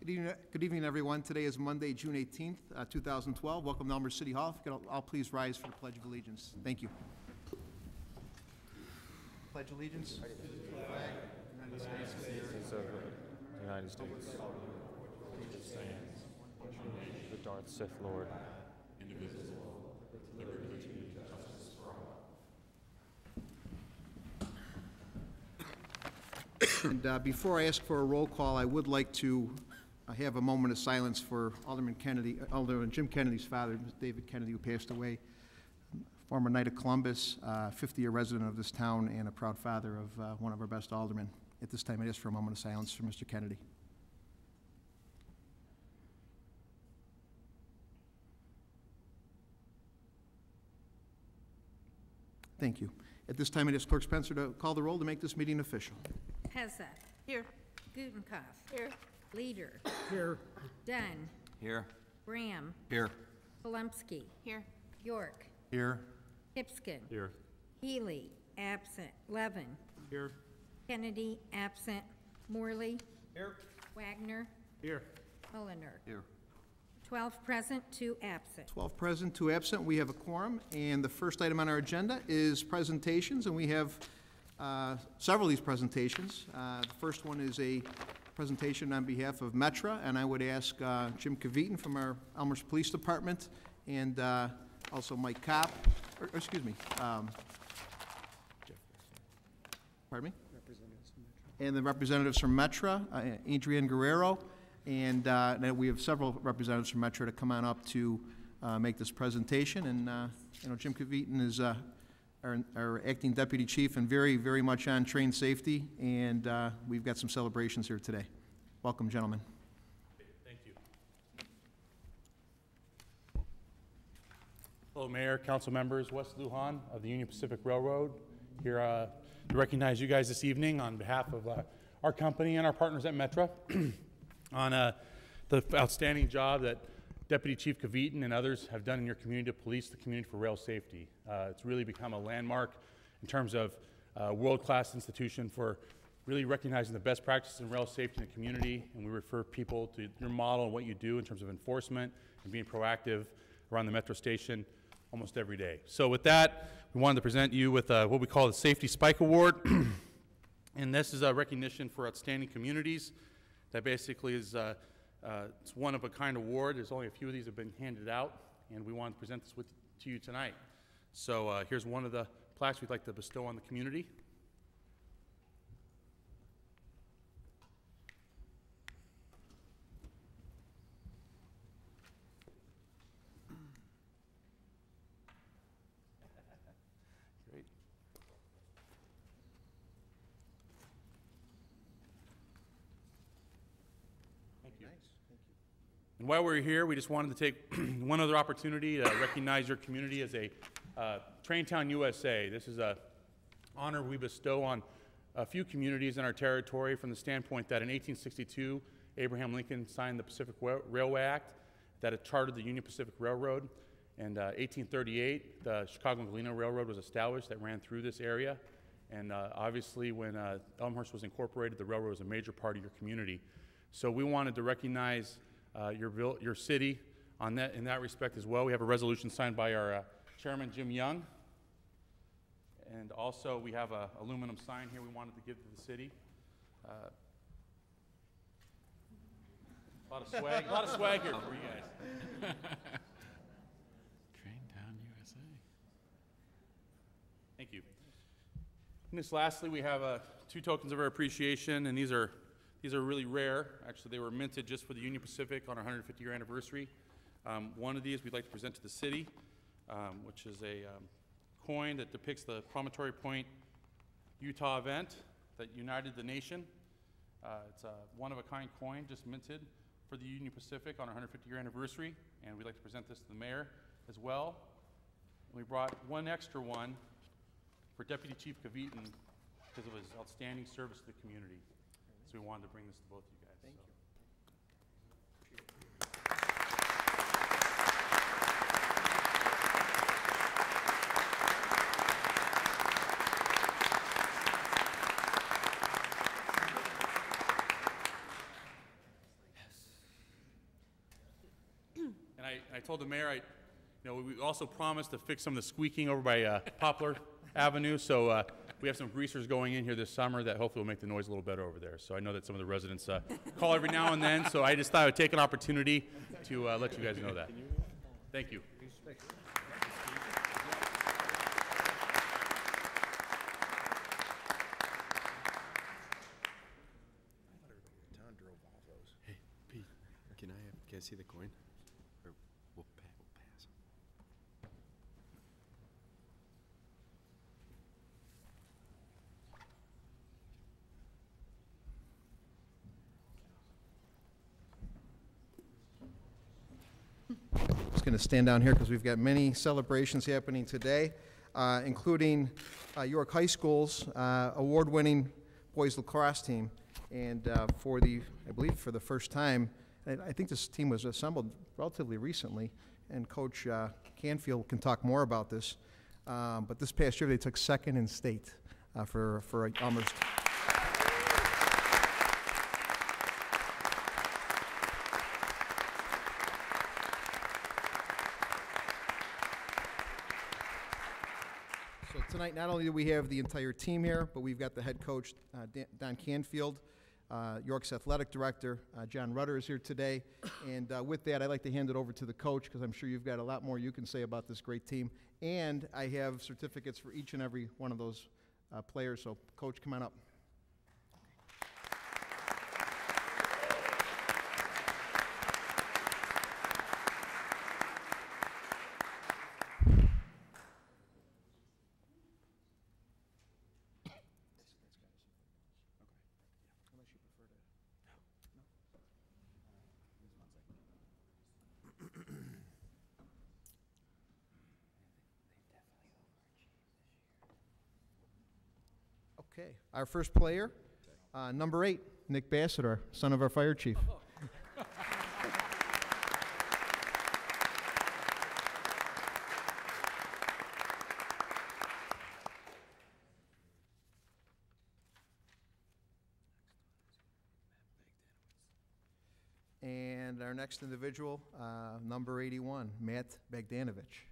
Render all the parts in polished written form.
Good evening, everyone. Today is Monday, June 18th, 2012. Welcome to Elmhurst City Hall. If you could all please rise for the Pledge of Allegiance. Thank you. Pledge allegiance. United States of the United States. The Darth Sith Lord. Indivisible. Liberty and justice for all. And before I ask for a roll call, I would like to have a moment of silence for Alderman Jim Kennedy's father, David Kennedy, who passed away. Former Knight of Columbus, 50-year resident of this town, and a proud father of one of our best aldermen. At this time, I ask for a moment of silence for Mr. Kennedy. Thank you. At this time, I ask Clerk Spencer to call the roll to make this meeting official. Hessa. Here. Gutenkopf. Here. Leader. Here. Dunn. Here. Graham. Here. Polumsky. Here. York. Here. Hipskin. Here. Healy. Absent. Levin. Here. Kennedy. Absent. Morley. Here. Wagner. Here. Mulliner. Here. 12 present, 2 absent. 12 present, 2 absent. We have a quorum, and the first item on our agenda is presentations, and we have several of these presentations. The first one is a presentation on behalf of Metra, and I would ask Jim Kavitan from our Elmhurst Police Department, and also Mike Kopp, pardon me? And the representatives from Metra, Adrian Guerrero, and we have several representatives from Metra to come on up to make this presentation. And Jim Kavitan is our acting deputy chief and very, very much on train safety. And we've got some celebrations here today. Welcome, gentlemen. Thank you. Hello, Mayor, council members. Wes Lujan of the Union Pacific Railroad here to recognize you guys this evening on behalf of our company and our partners at Metra on the outstanding job that Deputy Chief Kavitan and others have done in your community to police the community for rail safety. It's really become a landmark in terms of world-class institution for really recognizing the best practices in rail safety in the community, and we refer people to your model and what you do in terms of enforcement and being proactive around the Metro station almost every day. So with that, we wanted to present you with what we call the Safety Spike Award. And this is a recognition for outstanding communities. That basically is it's one of a kind award. There's only a few of these have been handed out, and we wanted to present this to you tonight. So here's one of the plaques we'd like to bestow on the community. Great. Thank you. Nice. Thank you. And while we're here, we just wanted to take one other opportunity to recognize your community as a Traintown USA. This is an honor we bestow on a few communities in our territory from the standpoint that in 1862, Abraham Lincoln signed the Pacific Railway Act that had chartered the Union Pacific Railroad. And 1838, the Chicago and Galena Railroad was established that ran through this area. And obviously, when Elmhurst was incorporated, the railroad was a major part of your community. So we wanted to recognize your city on that, in that respect as well. We have a resolution signed by our Chairman Jim Young. And also, we have an aluminum sign here we wanted to give to the city. A lot of swag here for you guys. Traintown USA. Thank you. And this lastly, we have 2 tokens of our appreciation, and these are really rare. Actually, they were minted just for the Union Pacific on our 150-year anniversary. One of these we'd like to present to the city, which is a coin that depicts the Promontory Point, Utah event that united the nation. It's a one-of-a-kind coin just minted for the Union Pacific on our 150-year anniversary, and we'd like to present this to the mayor as well. And we brought one extra one for Deputy Chief Kavitan because of his outstanding service to the community. So we wanted to bring this to both of you guys. Thank you. told the mayor, we also promised to fix some of the squeaking over by Poplar Avenue, so we have some greasers going in here this summer that hopefully will make the noise a little better over there. So I know that some of the residents call every now and then, so I just thought I would take an opportunity to let you guys know that. Thank you. Hey, Pete, can I see the coin? Or we'll pass. Just going to stand down here because we've got many celebrations happening today, including York High School's award-winning boys lacrosse team. And I believe for the first time, I think this team was assembled relatively recently, and Coach Canfield can talk more about this. But this past year, they took second in state for Elmhurst. So tonight, not only do we have the entire team here, but we've got the head coach, Don Canfield, York's athletic director, John Rutter, is here today. And with that, I'd like to hand it over to the coach, because I'm sure you've got a lot more you can say about this great team. And I have certificates for each and every one of those players. So, Coach, come on up. Okay, our first player, number 8, Nick Bassett, son of our fire chief. And our next individual, number 81, Matt Bogdanovich.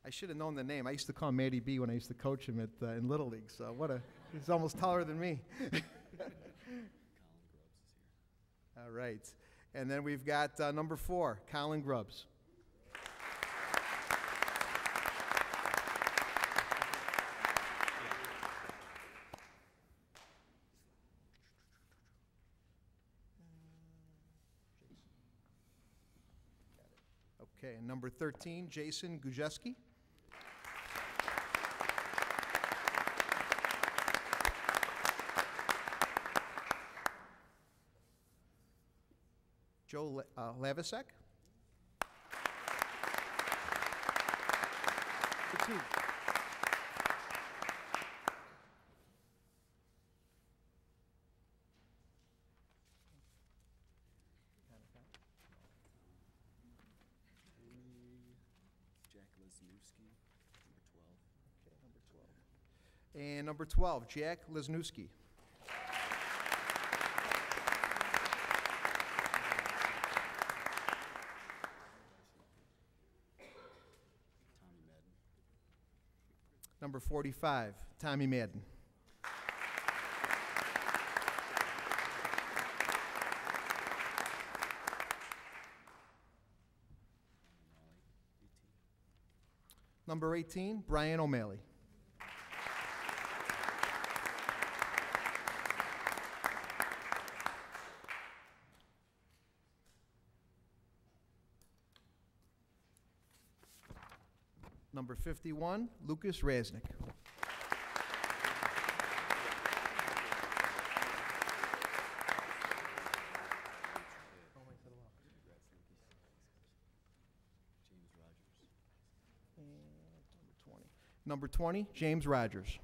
I should have known the name. I used to call him Matty B when I used to coach him in Little League. So he's almost taller than me. All right. And then we've got number 4, Colin Grubbs. Okay, and number 13, Jason Gujeski. Joe Lavisek. Jack Lesniewski, number 12. Okay, number 12. And number 12, Jack Lesniewski. Number 45, Tommy Madden. Number 18, Brian O'Malley. Number 51, Lucas Raznick. Number 20, James Rogers.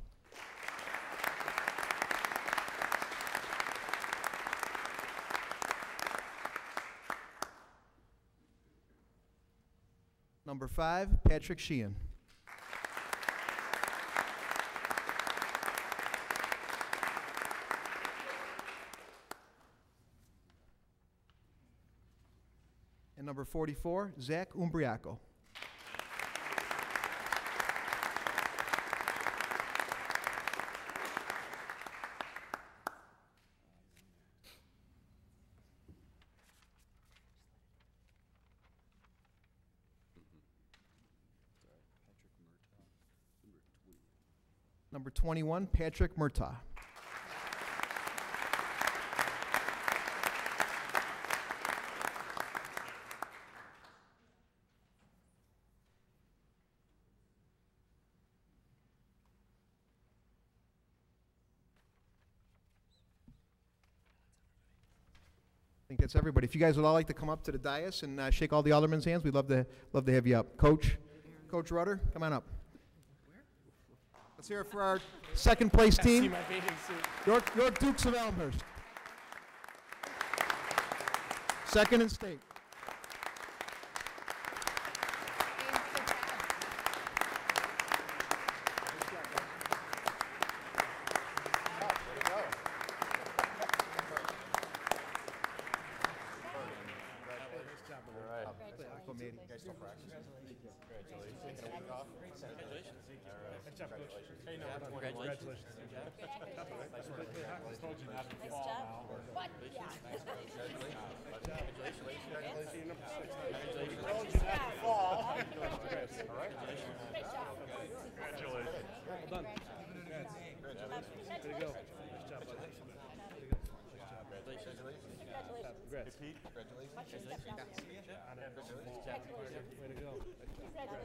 Number 5, Patrick Sheehan. And number 44, Zach Umbriaco. Number 21, Patrick Murtaugh. I think that's everybody. If you guys would all like to come up to the dais and shake all the aldermen's hands, we'd love to have you up. Coach Rudder, come on up. Let's hear it for our second place team, York Dukes of Elmhurst. Second in state.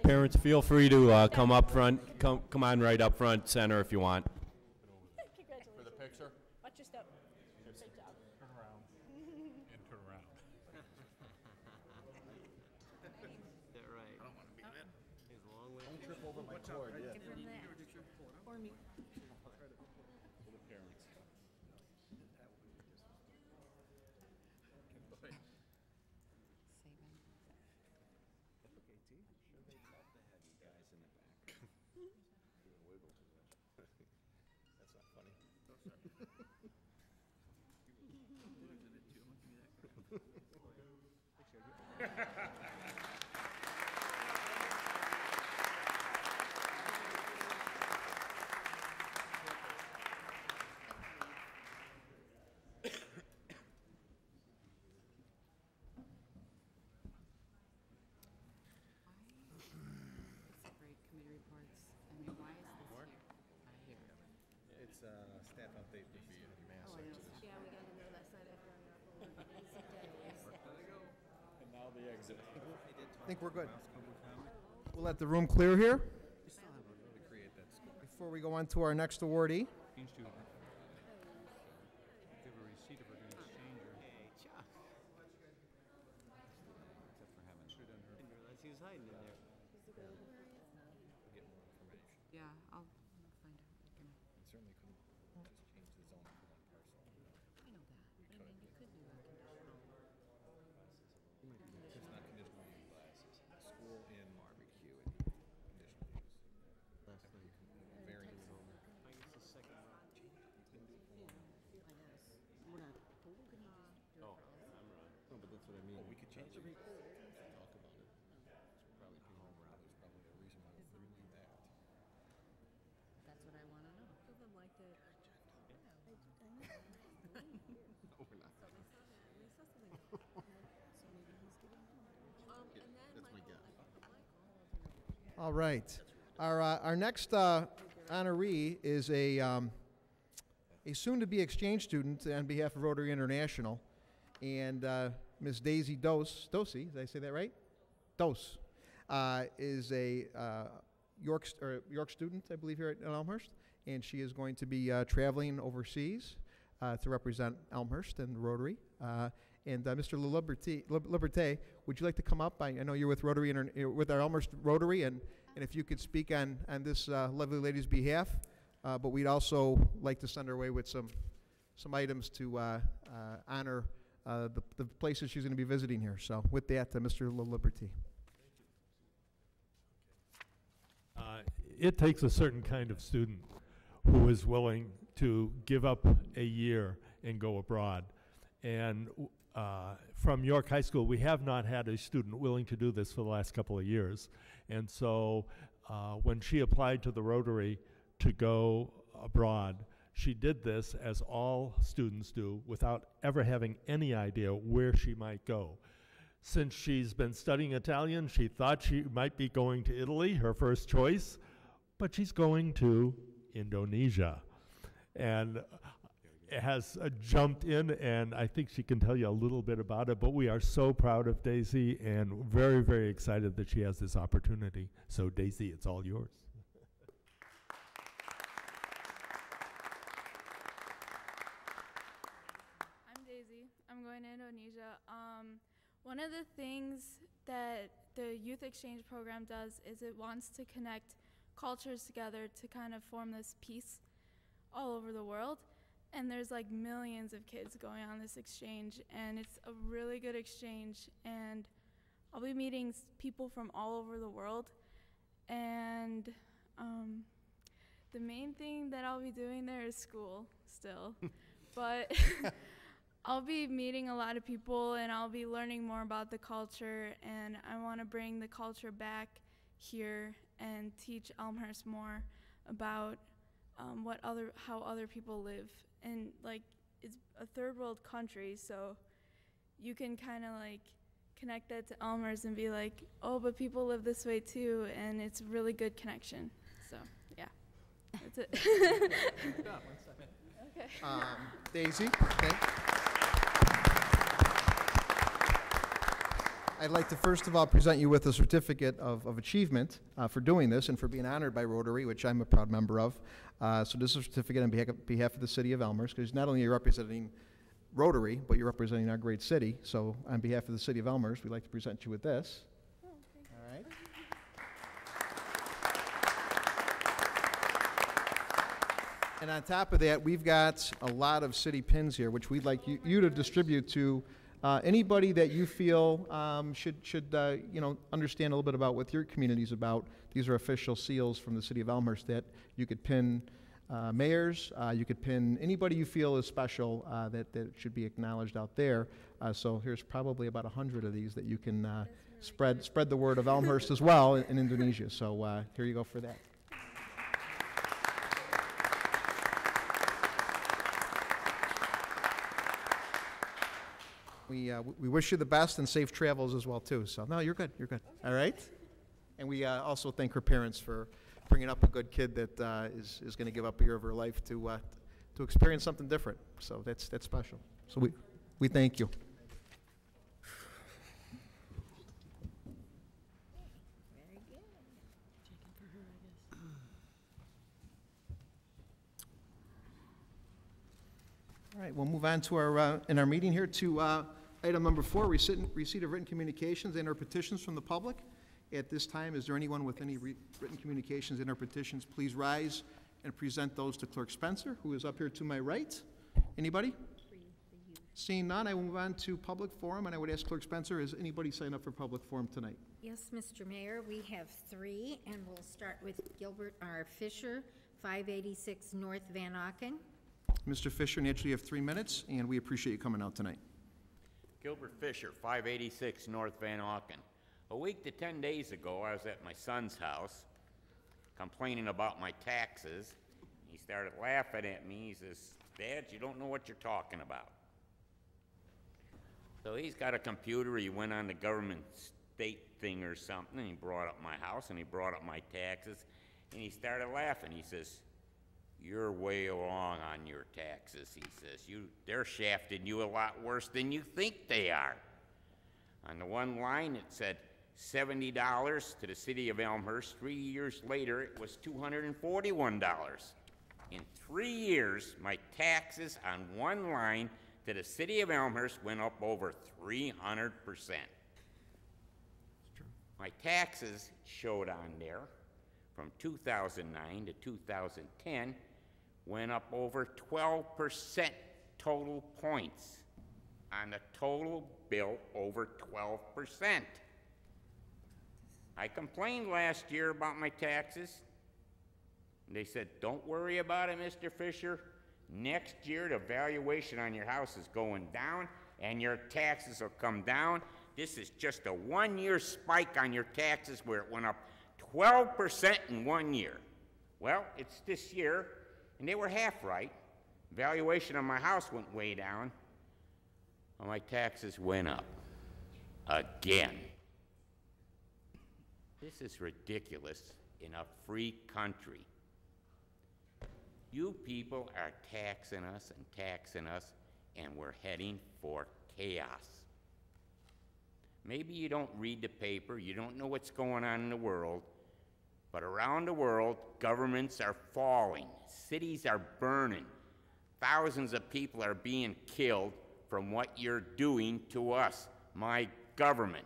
Parents, feel free to come up front. Come on right up front, center if you want. Congratulations. For the picture. Watch your step. Great job. Turn around. And turn around. Or me. Separate committee reports. I mean, why is this here? It's staff update would be a mass exodus. Yeah, we got to know that side after easy days. And now the exit. I think we're good. We'll let the room clear here We still have to create that school. before we go on to our next awardee. Exchange student. Give a receipt if we're going to exchange her. Hey, Chuck. Except for having. Should have done her. I didn't realize he was hiding in there. Get more information. Yeah, I'll find out. I can, And certainly couldn't just change the zone for one parcel. I know that, but I mean, you could do a conditional. It's not conditional use. School in barbecue and conditional use. That's where you can vary the zone. I guess the second round. You can do four. I guess. We're not, but we could just do it for all. No, but that's what I mean. Oh, we could change it. Talk about it. So probably ping home around. There's probably a reason why we're doing that. That's what I want to know. Some of them liked it. No, we're not. They saw something. So maybe he's getting and then That's my guess. All right. Our next honoree is a soon-to-be exchange student on behalf of Rotary International, and Ms. Daisy Dosey, did I say that right? Dose is a York student, I believe, here at Elmhurst, and she is going to be traveling overseas to represent Elmhurst and Rotary. And Mr. Liberté, would you like to come up? I know you're with Rotary with our Elmhurst Rotary, and if you could speak on this lovely lady's behalf. But we'd also like to send her away with some items to honor the places she's going to be visiting here. So with that, Mr. Liberté. It takes a certain kind of student who is willing to give up a year and go abroad. And from York High School, we have not had a student willing to do this for the last couple of years. And so when she applied to the Rotary to go abroad, she did this, as all students do, without ever having any idea where she might go. Since she's been studying Italian, she thought she might be going to Italy, her first choice, but she's going to Indonesia. And has jumped in, and I think she can tell you a little bit about it, but we are so proud of Daisy and very, very excited that she has this opportunity. So Daisy, it's all yours. I'm Daisy. I'm going to Indonesia. One of the things that the youth exchange program does is it wants to connect cultures together to kind of form this peace all over the world. And there's like millions of kids going on this exchange, and it's a really good exchange. And I'll be meeting people from all over the world. And the main thing that I'll be doing there is school still. But I'll be meeting a lot of people, and I'll be learning more about the culture, and I want to bring the culture back here and teach Elmhurst more about how other people live. And like, it's a third world country, so you can kind of like connect that to Elmhurst and be like, oh, but people live this way too, and it's a really good connection. So yeah, that's it. Good job. 1 second. Okay. Daisy, okay. I'd like to first of all present you with a certificate of achievement for doing this and for being honored by Rotary, which I'm a proud member of. So this is a certificate on behalf of the city of Elmhurst, because not only are you representing Rotary, but you're representing our great city. So on behalf of the city of Elmhurst, we'd like to present you with this. Oh, thank you. All right. And on top of that, we've got a lot of city pins here, which we'd like you to distribute to anybody that you feel should understand a little bit about what your community's about. These are official seals from the city of Elmhurst that you could pin mayors, you could pin anybody you feel is special that should be acknowledged out there. So here's probably about 100 of these that you can spread the word of Elmhurst as well in Indonesia. So here you go for that. We wish you the best and safe travels as well too. So no, you're good. You're good. All right. And we also thank her parents for bringing up a good kid that is going to give up a year of her life to experience something different. So that's special. So we thank you. Very good. Checking for her, I guess. All right, we'll move on to our in our meeting here to item number 4, receipt of written communications and or petitions from the public. At this time, is there anyone with any written communications and or petitions? Please rise and present those to Clerk Spencer, who is up here to my right. Anybody? Seeing none, I will move on to public forum, and I would ask Clerk Spencer, has anybody signed up for public forum tonight? Yes, Mr. Mayor, we have 3, and we'll start with Gilbert R. Fisher, 586 North Van Auken. Mr. Fisher, naturally you have 3 minutes, and we appreciate you coming out tonight. Gilbert Fisher, 586 North Van Auken. A week to 10 days ago, I was at my son's house complaining about my taxes. He started laughing at me. He says, "Dad, you don't know what you're talking about." So he's got a computer. He went on the government state thing or something, and he brought up my house, and he brought up my taxes, and he started laughing. He says, "You're way along on your taxes," he says. They're shafting you a lot worse than you think they are. On the one line, it said $70 to the city of Elmhurst. 3 years later, it was $241. In 3 years, my taxes on one line to the city of Elmhurst went up over 300%. My taxes showed on there from 2009 to 2010 went up over 12% total points on the total bill, over 12%. I complained last year about my taxes. They said, "Don't worry about it, Mr. Fisher. Next year, the valuation on your house is going down, and your taxes will come down. This is just a one-year spike on your taxes where it went up 12% in 1 year. Well, it's this year, and they were half right. Valuation of my house went way down. Well, my taxes went up again. This is ridiculous in a free country. You people are taxing us, and we're heading for chaos. Maybe you don't read the paper, you don't know what's going on in the world, but around the world, governments are falling, cities are burning, thousands of people are being killed from what you're doing to us, my government.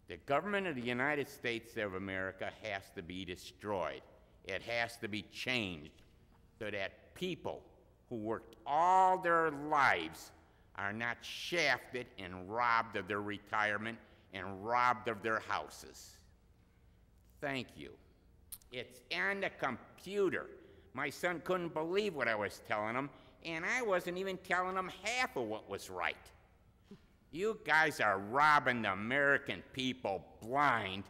The government of the United States of America has to be destroyed. It has to be changed so that people who worked all their lives are not shafted and robbed of their retirement and robbed of their houses. Thank you. It's on the computer. My son couldn't believe what I was telling him, and I wasn't even telling him half of what was right. You guys are robbing the American people blind,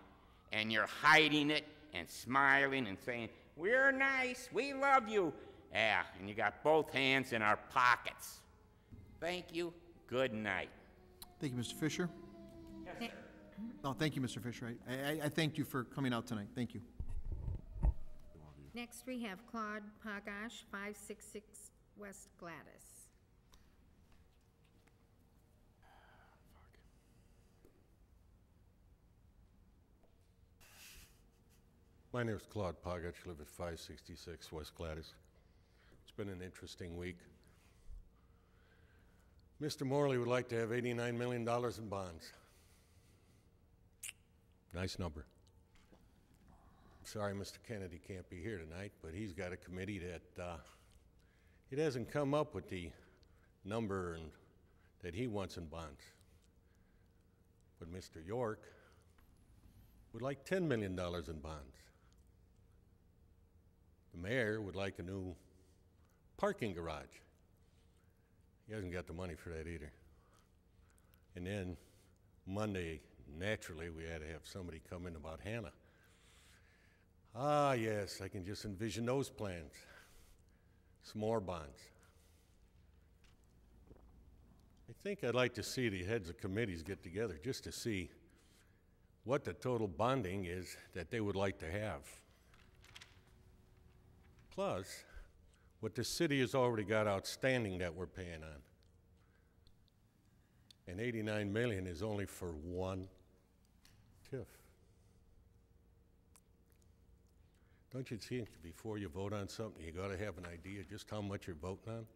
and you're hiding it and smiling and saying, "We're nice, we love you." Yeah, and you got both hands in our pockets. Thank you. Good night. Thank you, Mr. Fisher. Yes, sir. Oh, thank you, Mr. Fisher. I thank you for coming out tonight. Thank you. Next, we have Claude Pagash, 566 West Gladys. My name is Claude Pagash. I live at 566 West Gladys. It's been an interesting week. Mr. Morley would like to have $89 million in bonds. Nice number. Sorry Mr. Kennedy can't be here tonight, but he's got a committee that it hasn't come up with the number that he wants in bonds. But Mr. York would like $10 million in bonds. The mayor would like a new parking garage. He hasn't got the money for that either. And then Monday, naturally, we had to have somebody come in about Hannah. Ah, yes, I can just envision those plans. Some more bonds. I think I'd like to see the heads of committees get together just to see what the total bonding is that they would like to have. Plus, what the city has already got outstanding that we're paying on. And $89 million is only for one TIF. Don't you think before you vote on something, you got to have an idea just how much you're voting on?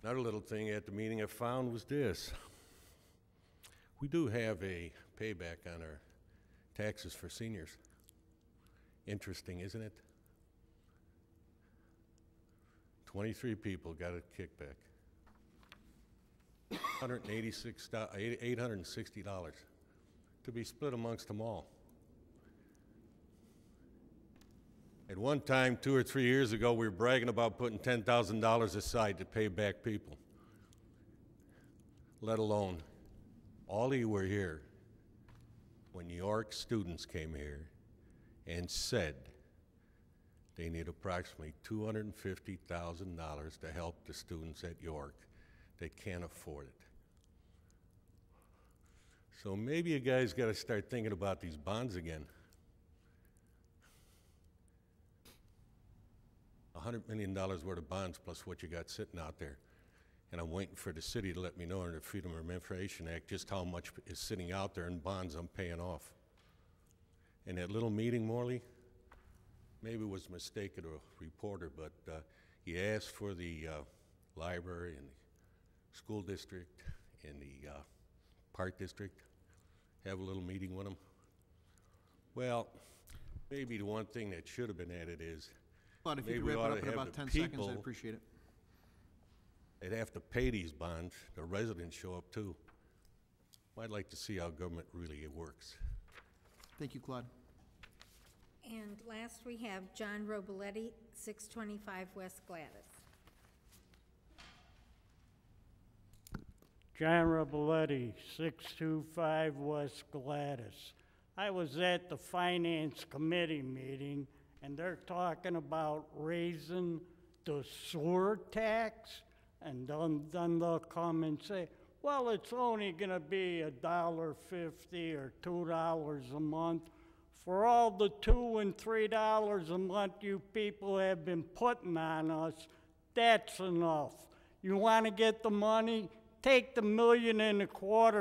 Another little thing at the meeting I found was this. We do have a payback on our taxes for seniors. Interesting, isn't it? 23 people got a kickback. $860 to be split amongst them all. At one time, 2 or 3 years ago, we were bragging about putting $10,000 aside to pay back people, let alone all of you were here when New York students came here and said they need approximately $250,000 to help the students at York that can't afford it. So maybe you guys got to start thinking about these bonds again. $100 million worth of bonds plus what you got sitting out there. And I'm waiting for the city to let me know under the Freedom of Information Act just how much is sitting out there in bonds I'm paying off. And that little meeting, Morley, maybe it was a mistake of the reporter, but he asked for the library and the school district and the park district, have a little meeting with them. Well, maybe the one thing that should have been added is Claude, if you maybe could we wrap ought it up to in have about the 10 seconds, people I'd appreciate it. they'd have to pay these bonds, the residents show up too. I'd like to see how government really works. Thank you, Claude. And last, we have John Robiletti, 625 West Gladys. John Robletti, 625 West Gladys. I was at the Finance Committee meeting, and they're talking about raising the sewer tax, and then they'll come and say, well, it's only gonna be $1.50 or $2 a month. For all the $2 and $3 a month you people have been putting on us, that's enough. You wanna get the money? Take the $1.25 million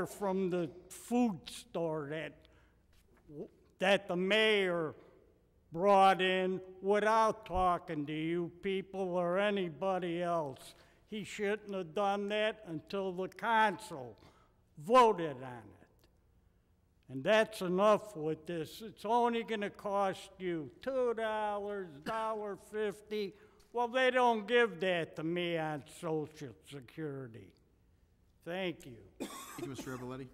from the food store that the mayor brought in without talking to you people or anybody else. He shouldn't have done that until the council voted on it. And that's enough with this. It's only gonna cost you $2, $1.50. Well, they don't give that to me on Social Security. Thank you. Thank you, Mr. Robletti.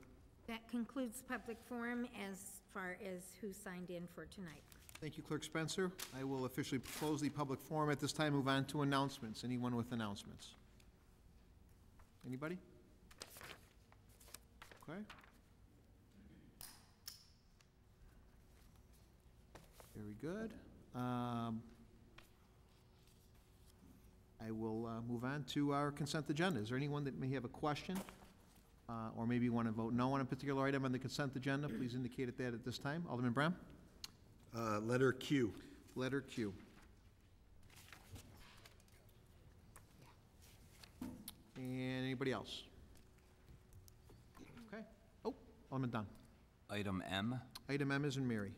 That concludes public forum as far as who signed in for tonight. Thank you, Clerk Spencer. I will officially close the public forum at this time. Move on to announcements. Anyone with announcements? Anybody? Okay. Very good. I will move on to our consent agenda. Is there anyone that may have a question or maybe want to vote no on a particular item on the consent agenda? Please indicate that at this time. Alderman Brown? Letter Q. Letter Q. And anybody else? Okay. Oh, Alderman Dunn. Item M. Item M is in Mary.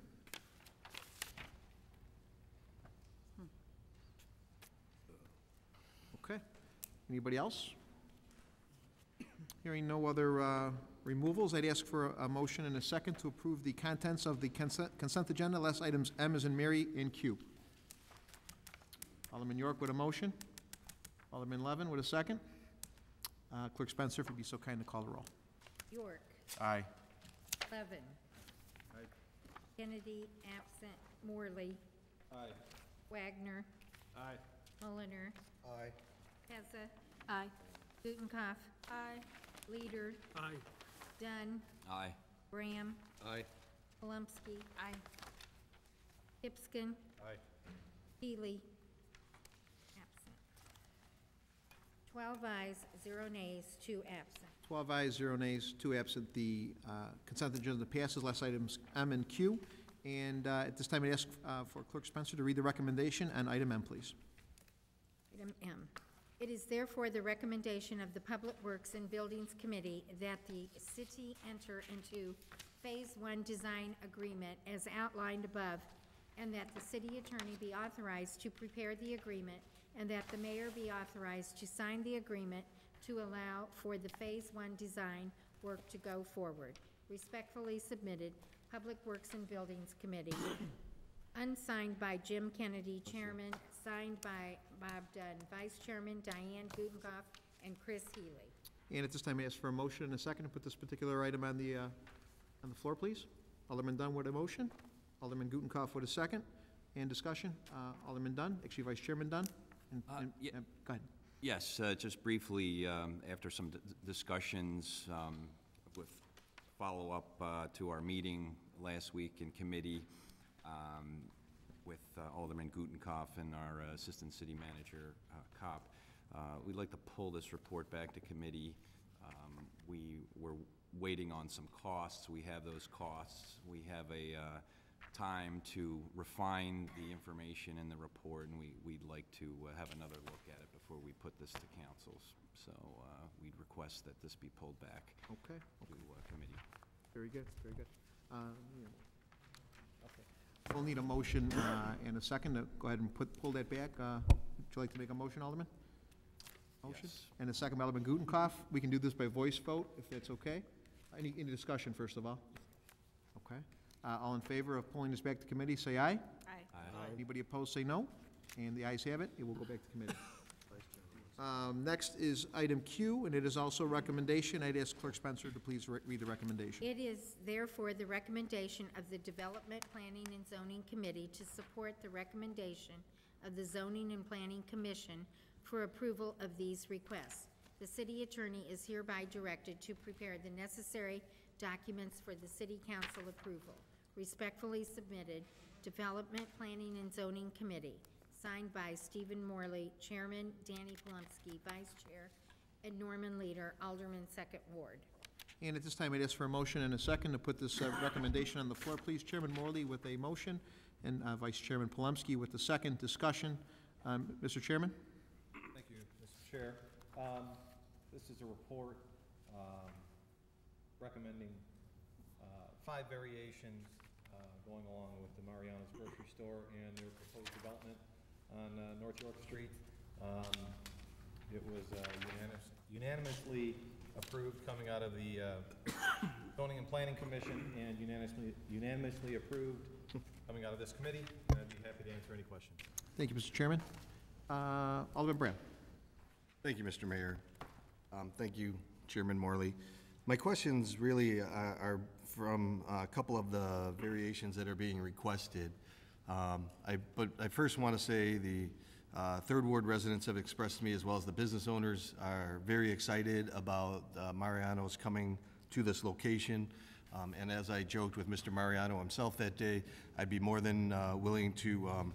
Okay. Anybody else? Hearing no other removals, I'd ask for a motion and a second to approve the contents of the consent agenda, less items M as in Mary and Q. Alderman York with a motion. Alderman Levin with a second. Clerk Spencer, if you'd be so kind to call the roll. York. Aye. Levin. Aye. Kennedy, absent. Morley. Aye. Wagner. Aye. Mulliner. Aye. Pezza. Aye. Gutenkopf. Aye. Leader. Aye. Dunn. Aye. Graham. Aye. Palumski. Aye. Pipskin. Aye. Healy. Absent. 12 ayes, 0 nays, 2 absent. 12 ayes, 0 nays, 2 absent. The consent agenda passes, less items M and Q. And at this time, I ask for Clerk Spencer to read the recommendation on item M, please. Item M. It is therefore the recommendation of the Public Works and Buildings Committee that the city enter into Phase 1 design agreement as outlined above, and that the city attorney be authorized to prepare the agreement, and that the mayor be authorized to sign the agreement to allow for the Phase 1 design work to go forward. Respectfully submitted, Public Works and Buildings Committee. Unsigned by Jim Kennedy, Chairman, signed by Bob Dunn, Vice Chairman Diane Gutenkopf, and Chris Healy. And at this time, I ask for a motion and a second to put this particular item on the floor, please. Alderman Dunn with a motion. Alderman Gutenkopf with a second. And discussion. Alderman Dunn, actually Vice Chairman Dunn. Yeah. Go ahead. Yes, just briefly, after some discussions with follow-up to our meeting last week in committee with Alderman Gutenkopf and our Assistant City Manager, Kopp, we'd like to pull this report back to committee. We were waiting on some costs. We have those costs. We have a time to refine the information in the report, and we'd like to have another look at it before we put this to councils. So we'd request that this be pulled back Okay. to committee. Very good, very good. Okay. We'll need a motion and a second to go ahead and pull that back. Would you like to make a motion, Alderman? Motion? Yes. And a second by Alderman Gutenkopf. We can do this by voice vote, if that's okay. Any discussion, first of all? Okay. All in favor of pulling this back to committee, say aye. Aye. Aye. Anybody opposed, say no. And the ayes have it. It will go back to committee. Next is item Q, and it is also a recommendation. I'd ask Clerk Spencer to please read the recommendation. It is therefore the recommendation of the Development, Planning, and Zoning Committee to support the recommendation of the Zoning and Planning Commission for approval of these requests. The city attorney is hereby directed to prepare the necessary documents for the city council approval. Respectfully submitted, Development, Planning, and Zoning Committee. Signed by Stephen Morley, Chairman, Danny Palumsky, Vice Chair, and Norman Leader, Alderman, 2nd Ward. And at this time, I'd ask for a motion and a second to put this recommendation on the floor. Please, Chairman Morley with a motion, and Vice Chairman Palumsky with the second. Discussion. Mr. Chairman? Thank you, Mr. Chair. This is a report recommending 5 variations going along with the Mariano's grocery store and their proposed development on North York Street. It was unanimously approved coming out of the Zoning and Planning Commission and unanimously approved coming out of this committee. And I'd be happy to answer any questions. Thank you, Mr. Chairman. Alderman Brand. Thank you, Mr. Mayor. Thank you, Chairman Morley. My questions really are from a couple of the variations that are being requested. But I first want to say the 3rd Ward residents have expressed to me, as well as the business owners, are very excited about Mariano's coming to this location. And as I joked with Mr. Mariano himself that day, I'd be more than willing to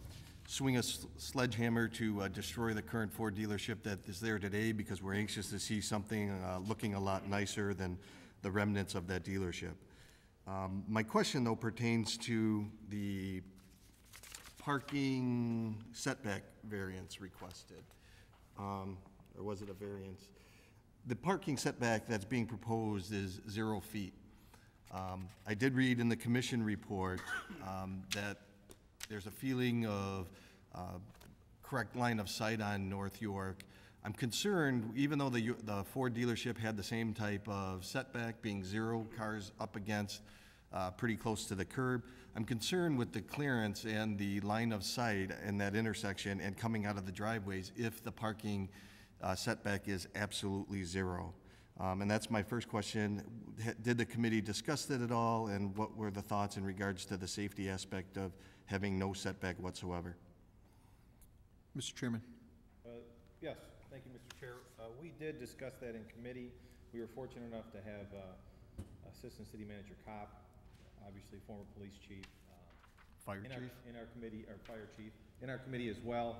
swing a sledgehammer to destroy the current Ford dealership that is there today, because we're anxious to see something looking a lot nicer than the remnants of that dealership. My question, though, pertains to the parking setback variance requested. Or was it a variance? The parking setback that's being proposed is 0 feet. I did read in the commission report that there's a feeling of correct line of sight on North York. I'm concerned, even though the Ford dealership had the same type of setback, being 0 cars up against pretty close to the curb, I'm concerned with the clearance and the line of sight in that intersection and coming out of the driveways if the parking setback is absolutely 0. And that's my first question. Did the committee discuss that at all, and what were the thoughts in regards to the safety aspect of having no setback whatsoever? Mr. Chairman. Yes, thank you, Mr. Chair. We did discuss that in committee. We were fortunate enough to have Assistant City Manager Kopp, obviously former police chief, Fire chief? In our committee, our fire chief, in our committee as well,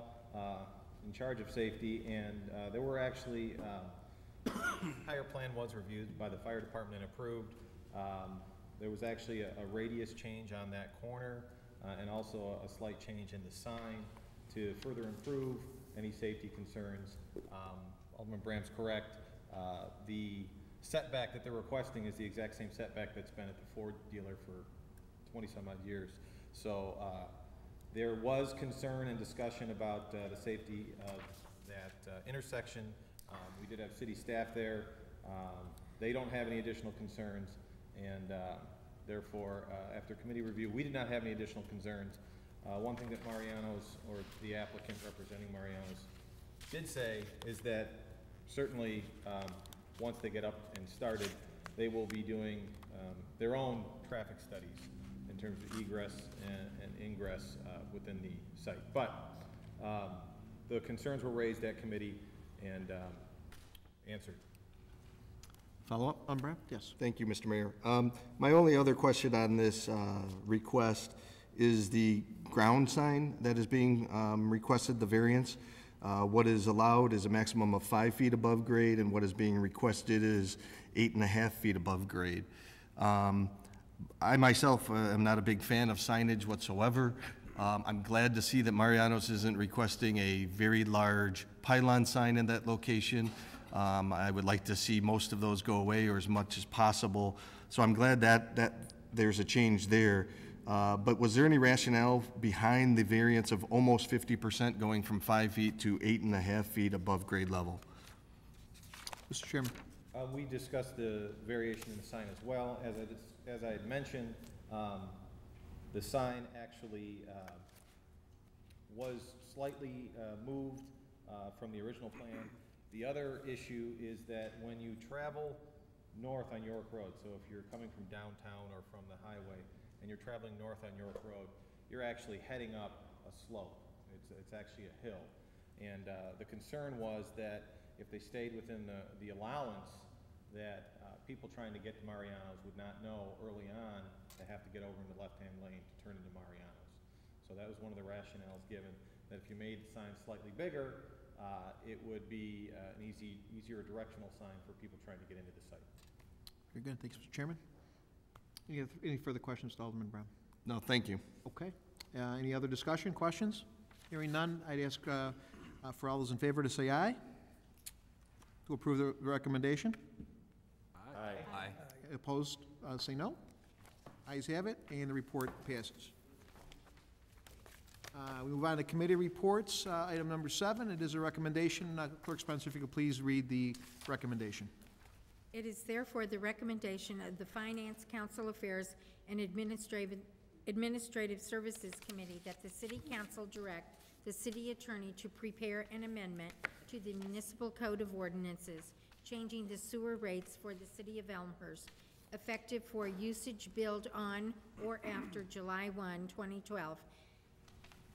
in charge of safety, and there were actually, higher plan was reviewed by the fire department and approved. There was actually a radius change on that corner, and also a slight change in the sign to further improve any safety concerns. Alderman Bram's correct. The setback that they're requesting is the exact same setback that's been at the Ford dealer for 20-some-odd years. So there was concern and discussion about the safety of that intersection. We did have city staff there. They don't have any additional concerns, and therefore, after committee review, we did not have any additional concerns. One thing that Mariano's, or the applicant representing Mariano's, did say is that certainly once they get up and started, they will be doing their own traffic studies in terms of egress and ingress within the site. But the concerns were raised at committee and answered. Follow up on Brad? Yes. Thank you, Mr. Mayor. My only other question on this request is the ground sign that is being requested, the variance. What is allowed is a maximum of 5 feet above grade, and what is being requested is 8.5 feet above grade. I myself am not a big fan of signage whatsoever. I'm glad to see that Mariano's isn't requesting a very large pylon sign in that location. I would like to see most of those go away, or as much as possible. So I'm glad that there's a change there. But was there any rationale behind the variance of almost 50% going from 5 feet to 8.5 feet above grade level? Mr. Chairman. We discussed the variation in the sign as well. As I had mentioned, the sign actually was slightly moved from the original plan. The other issue is that when you travel north on York Road, so if you're coming from downtown or from the highway, and you're traveling north on York Road, you're actually heading up a slope. It's actually a hill. And the concern was that if they stayed within the allowance, that people trying to get to Mariano's would not know early on they have to get over in the left-hand lane to turn into Mariano's. So that was one of the rationales given, that if you made the sign slightly bigger, it would be an easier directional sign for people trying to get into the site. Very good. Thanks, Mr. Chairman. Any further questions to Alderman Brown? No, thank you. Okay. Any other discussion, questions? Hearing none, I'd ask for all those in favor to say aye. To approve the recommendation. Aye. Aye. Opposed, say no. Ayes have it, and the report passes. We move on to committee reports. Item number 7, it is a recommendation. Clerk Spencer, if you could please read the recommendation. It is therefore the recommendation of the Finance, Council Affairs, and Administrative Services Committee that the City Council direct the City Attorney to prepare an amendment to the Municipal Code of Ordinances, changing the sewer rates for the City of Elmhurst, effective for usage billed on or after July 1, 2012,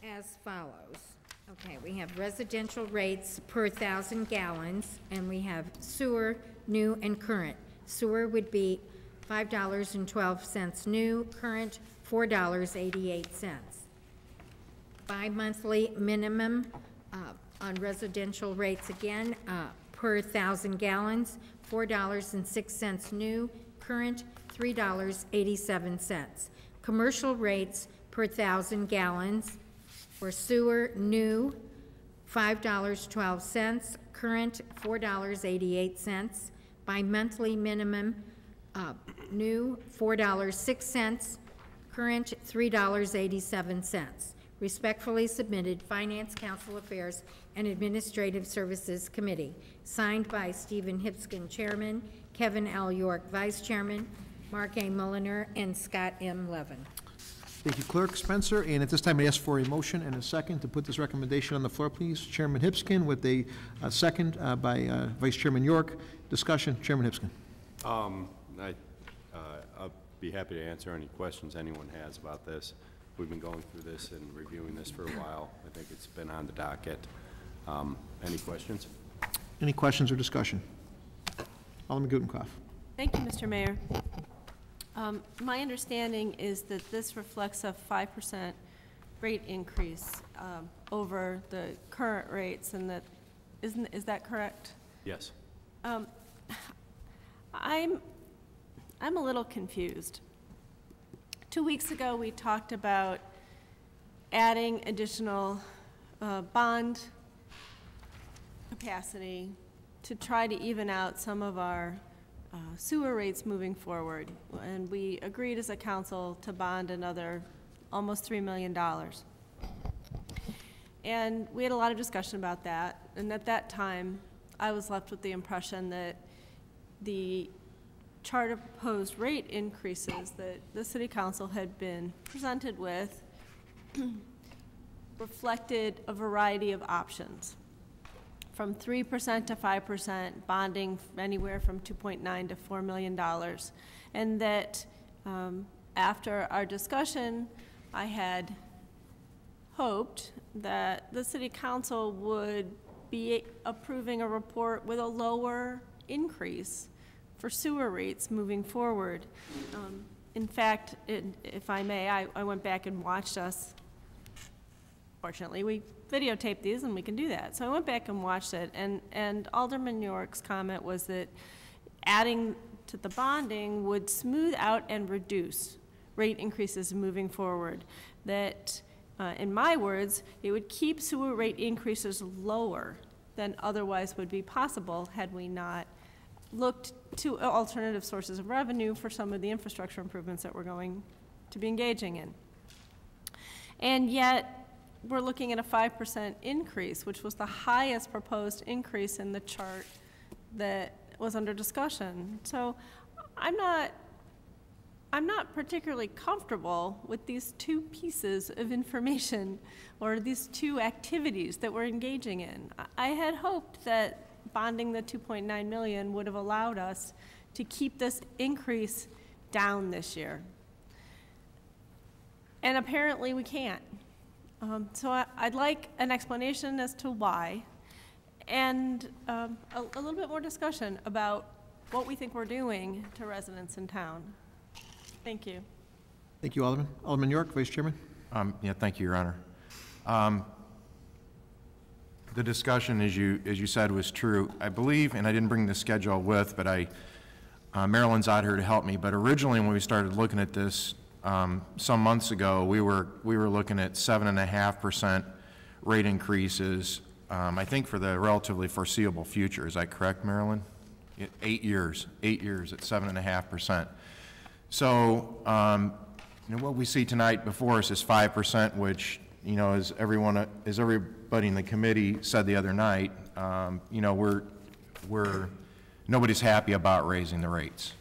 as follows. Okay, we have residential rates per 1,000 gallons, and we have sewer, new and current. Sewer would be $5.12 new, current $4.88. Bi-monthly minimum on residential rates again, per 1,000 gallons, $4.06 new, current $3.87. Commercial rates per 1,000 gallons for sewer new, $5.12, current $4.88. Bi-monthly minimum new, $4.06, current $3.87. Respectfully submitted, Finance, Council Affairs, and Administrative Services Committee. Signed by Stephen Hipskin, Chairman, Kevin L. York, Vice Chairman, Mark A. Mulliner, and Scott M. Levin. Thank you, Clerk Spencer. And at this time, I ask for a motion and a second to put this recommendation on the floor, please. Chairman Hipskin with a second by Vice Chairman York. Discussion, Chairman Hipskin. I'll be happy to answer any questions anyone has about this. We've been going through this and reviewing this for a while. I think it's been on the docket. Any questions? Any questions or discussion? Alderman Gutenkopf. Thank you, Mr. Mayor. My understanding is that this reflects a 5% rate increase over the current rates, and that is that correct? Yes. I'm a little confused. 2 weeks ago, we talked about adding additional bond capacity to try to even out some of our sewer rates moving forward. And we agreed as a council to bond another almost $3 million. And we had a lot of discussion about that. And at that time, I was left with the impression that the charter proposed rate increases that the City Council had been presented with reflected a variety of options, from 3% to 5%, bonding anywhere from $2.9 to $4 million. And that after our discussion, I had hoped that the City Council would be approving a report with a lower increase for sewer rates moving forward. In fact, if I may, I went back and watched us. Fortunately, we videotaped these and we can do that. So I went back and watched it, and Alderman York's comment was that adding to the bonding would smooth out and reduce rate increases moving forward. That, in my words, it would keep sewer rate increases lower than otherwise would be possible had we not looked to alternative sources of revenue for some of the infrastructure improvements that we're going to be engaging in. And yet, we're looking at a 5% increase, which was the highest proposed increase in the chart that was under discussion. So I'm not particularly comfortable with these two pieces of information or these two activities that we're engaging in. I had hoped that bonding the $2.9 million would have allowed us to keep this increase down this year. And apparently we can't. So I'd like an explanation as to why. and a little bit more discussion about what we think we're doing to residents in town. Thank you. Thank you, Alderman. Alderman York, Vice Chairman. Yeah, thank you, Your Honor. The discussion, as you said, was true. I believe, and I didn't bring the schedule with, but Marilyn's out here to help me, but originally when we started looking at this some months ago, we were looking at 7.5% rate increases, I think for the relatively foreseeable future. Is that correct, Marilyn? 8 years at 7.5%. So, what we see tonight before us is 5%, which, as everybody in the committee said the other night, nobody's happy about raising the rates.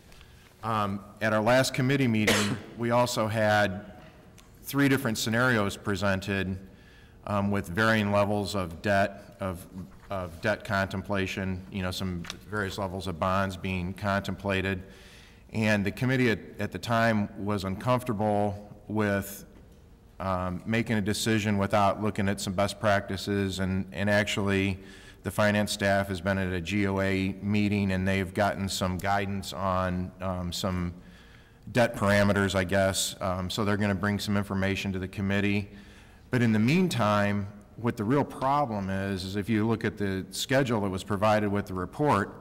At our last committee meeting, we also had 3 different scenarios presented with varying levels of debt, of debt contemplation, some various levels of bonds being contemplated. And the committee at the time was uncomfortable with making a decision without looking at some best practices, and actually the finance staff has been at a GOA meeting and they've gotten some guidance on some debt parameters, I guess. So they're going to bring some information to the committee. But in the meantime, what the real problem is if you look at the schedule that was provided with the report,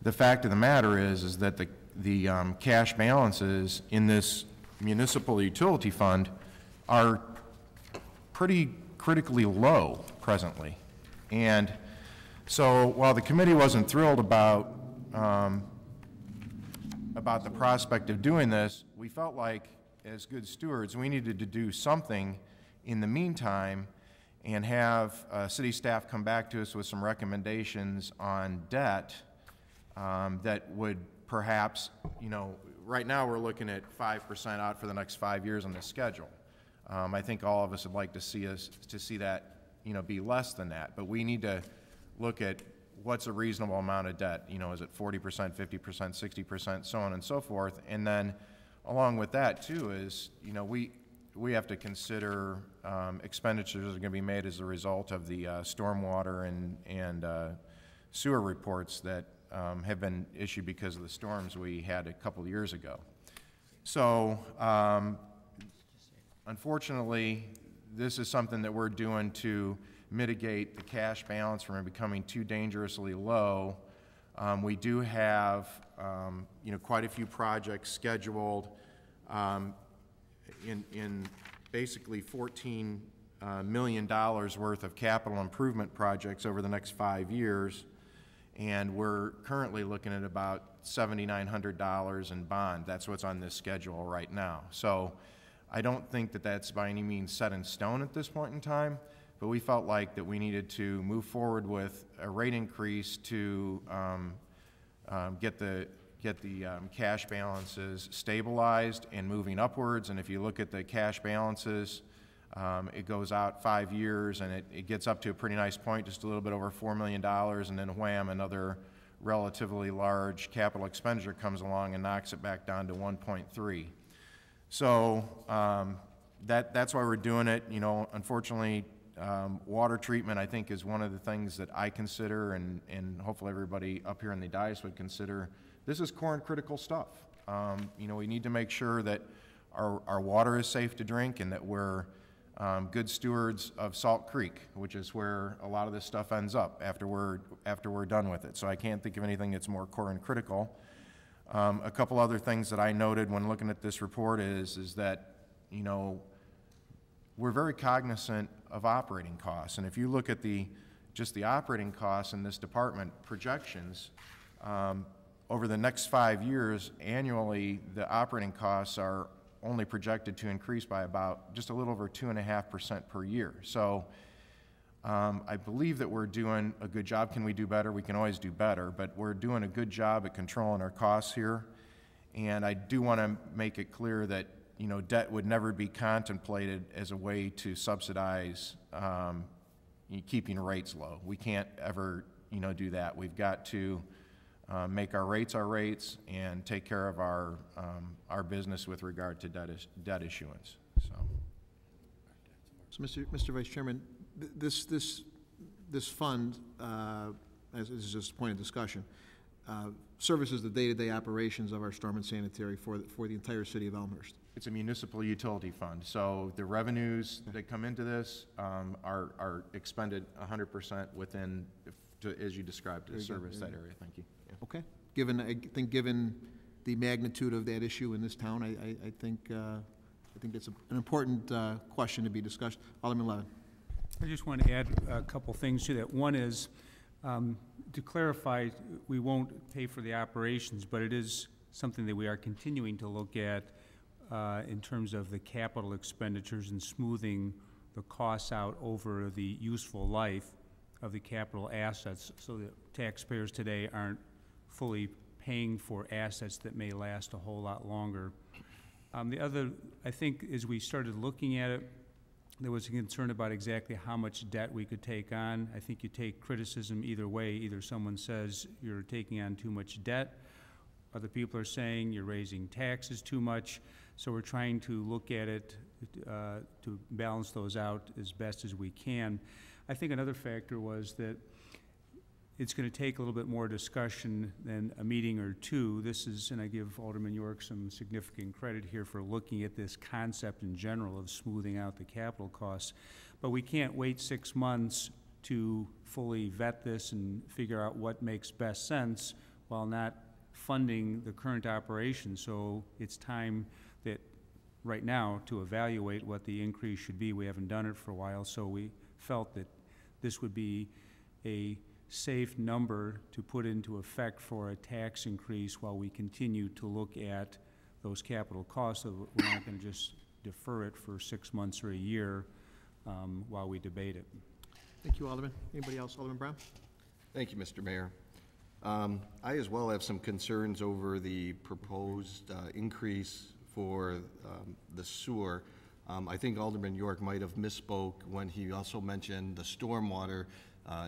the fact of the matter is that the cash balances in this municipal utility fund are pretty critically low presently. And so while the committee wasn't thrilled about the prospect of doing this, we felt like as good stewards we needed to do something in the meantime and have city staff come back to us with some recommendations on debt that would perhaps, right now we're looking at 5% out for the next 5 years on the schedule. I think all of us would like to see that, be less than that, but we need to look at what's a reasonable amount of debt. Is it 40%, 50%, 60%, so on and so forth. And then along with that too is, we have to consider expenditures that are going to be made as a result of the stormwater and sewer reports that have been issued because of the storms we had a couple of years ago. So unfortunately, this is something that we're doing to mitigate the cash balance from becoming too dangerously low. We do have quite a few projects scheduled in basically $14 million worth of capital improvement projects over the next 5 years, and we're currently looking at about $7,900 in bond. That's what's on this schedule right now. So I don't think that that's by any means set in stone at this point in time, but we felt like that we needed to move forward with a rate increase to get the cash balances stabilized and moving upwards. And if you look at the cash balances, it goes out 5 years and it gets up to a pretty nice point, just a little bit over $4 million, and then wham, another relatively large capital expenditure comes along and knocks it back down to 1.3. So that's why we're doing it. Unfortunately, water treatment, I think, is one of the things that I consider, and hopefully everybody up here in the dais would consider. This is core and critical stuff. We need to make sure that our water is safe to drink and that we're good stewards of Salt Creek, which is where a lot of this stuff ends up after we're done with it. So I can't think of anything that's more core and critical. A couple other things that I noted when looking at this report is that, we're very cognizant of operating costs. And if you look at just the operating costs in this department projections, over the next 5 years, annually, the operating costs are only projected to increase by about just a little over 2.5% per year. So I believe that we're doing a good job. Can we do better? We can always do better, but we're doing a good job at controlling our costs here. And I do want to make it clear that debt would never be contemplated as a way to subsidize keeping rates low. We can't ever do that. We've got to make our rates and take care of our business with regard to debt issuance. So Mr. Vice Chairman, this this fund, as this is just a point of discussion, services the day-to-day operations of our storm and sanitary for the entire city of Elmhurst. It's a municipal utility fund, so the revenues that come into this are expended 100% within, as you described, to service that area. Thank you. Yeah. Okay. Given the magnitude of that issue in this town, I think that's an important question to be discussed. Alderman Levin. I just want to add a couple things to that. One is, to clarify, we won't pay for the operations, but it is something that we are continuing to look at in terms of the capital expenditures and smoothing the costs out over the useful life of the capital assets, so that taxpayers today aren't fully paying for assets that may last a whole lot longer. The other, I think, as we started looking at it, there was a concern about exactly how much debt we could take on. I think you take criticism either way. Either someone says you're taking on too much debt, other people are saying you're raising taxes too much. So we're trying to look at it to balance those out as best as we can. I think another factor was that it's going to take a little bit more discussion than a meeting or two. This is, and I give Alderman York some significant credit here for looking at this concept in general of smoothing out the capital costs. But we can't wait 6 months to fully vet this and figure out what makes best sense while not funding the current operation. So it's time that right now to evaluate what the increase should be. We haven't done it for a while, so we felt that this would be a safe number to put into effect for a tax increase while we continue to look at those capital costs. So we're not going to just defer it for 6 months or a year while we debate it. Thank you, Alderman. Anybody else? Alderman Brown? Thank you, Mr. Mayor. I as well have some concerns over the proposed increase for the sewer. I think Alderman York might have misspoke when he also mentioned the stormwater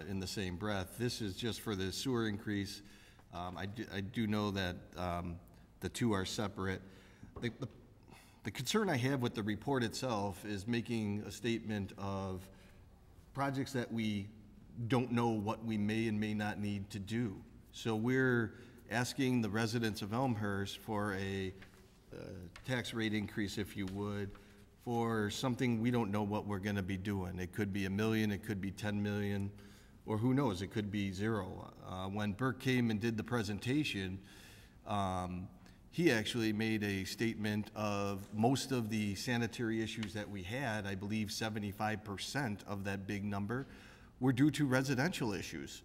in the same breath. This is just for the sewer increase. I do know that the two are separate. The concern I have with the report itself is making a statement of projects that we don't know what we may and may not need to do. So we're asking the residents of Elmhurst for a tax rate increase, if you would, for something we don't know what we're going to be doing. It could be $1 million, it could be 10 million, or who knows, it could be zero. When Burke came and did the presentation, he actually made a statement of most of the sanitary issues that we had. I believe 75% of that big number were due to residential issues.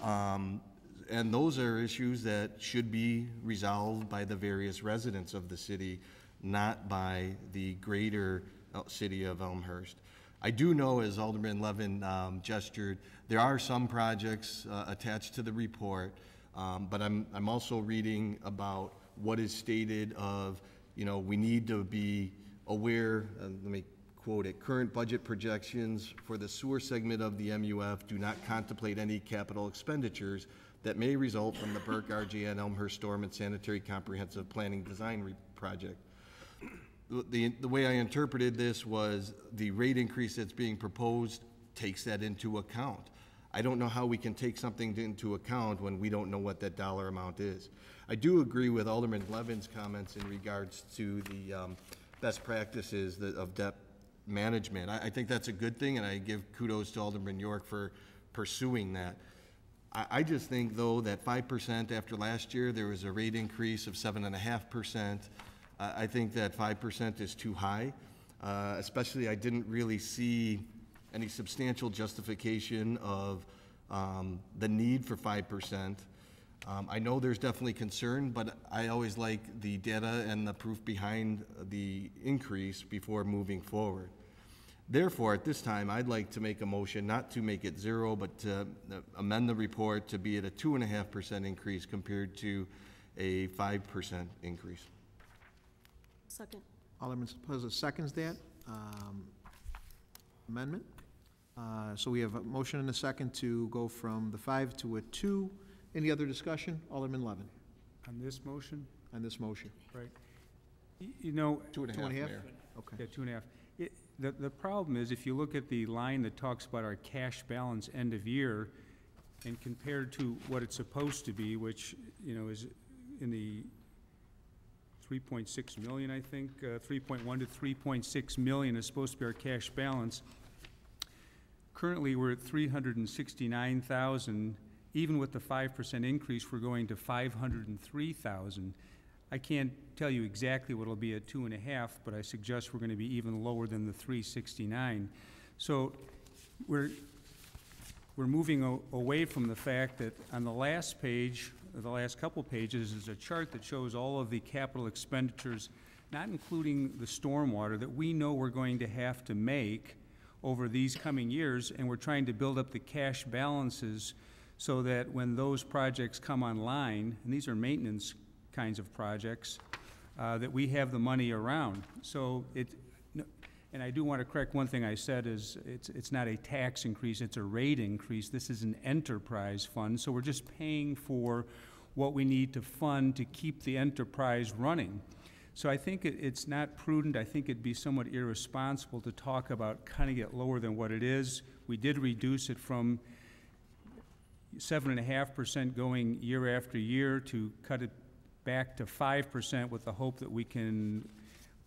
And those are issues that should be resolved by the various residents of the city, not by the greater city of Elmhurst. I do know, as Alderman Levin gestured, there are some projects attached to the report, but I'm also reading about what is stated of, we need to be aware, let me quote it, current budget projections for the sewer segment of the MUF do not contemplate any capital expenditures that may result from the Burke RGN Elmhurst Storm and Sanitary Comprehensive Planning Design project. The way I interpreted this was the rate increase that's being proposed takes that into account. I don't know how we can take something into account when we don't know what that dollar amount is. I do agree with Alderman Levin's comments in regards to the best practices of debt management. I think that's a good thing, and I give kudos to Alderman York for pursuing that. I just think, though, that 5% after last year, there was a rate increase of 7.5%. I think that 5% is too high. Especially, I didn't really see any substantial justification of the need for 5%. I know there's definitely concern, but I always like the data and the proof behind the increase before moving forward. Therefore, at this time, I'd like to make a motion not to make it zero, but to amend the report to be at a 2.5% increase compared to a 5% increase. Second. Alderman Sepulveda seconds that amendment. So we have a motion and a second to go from the 5 to a 2. Any other discussion? Alderman Levin. On this motion? On this motion. Right. 2.5, Mayor. Okay. Yeah, 2.5. The problem is, if you look at the line that talks about our cash balance end of year, and compared to what it's supposed to be, which, you know, is in the 3.6 million, I think, 3.1 to 3.6 million is supposed to be our cash balance. Currently, we're at 369,000. Even with the 5% increase, we're going to 503,000. I can't tell you exactly what it'll be at 2.5, but I suggest we're going to be even lower than the 369. So we're moving away from the fact that on the last page, or the last couple pages, is a chart that shows all of the capital expenditures, not including the stormwater, that we know we're going to have to make over these coming years, and we're trying to build up the cash balances so that when those projects come online, and these are maintenance kinds of projects, that we have the money around. So and I do want to correct one thing I said, is it's not a tax increase, it's a rate increase. This is an enterprise fund, so we're just paying for what we need to fund to keep the enterprise running. So I think it's not prudent. I think it'd be somewhat irresponsible to talk about cutting it lower than what it is. We did reduce it from 7.5% going year after year to cut it back to 5% with the hope that we can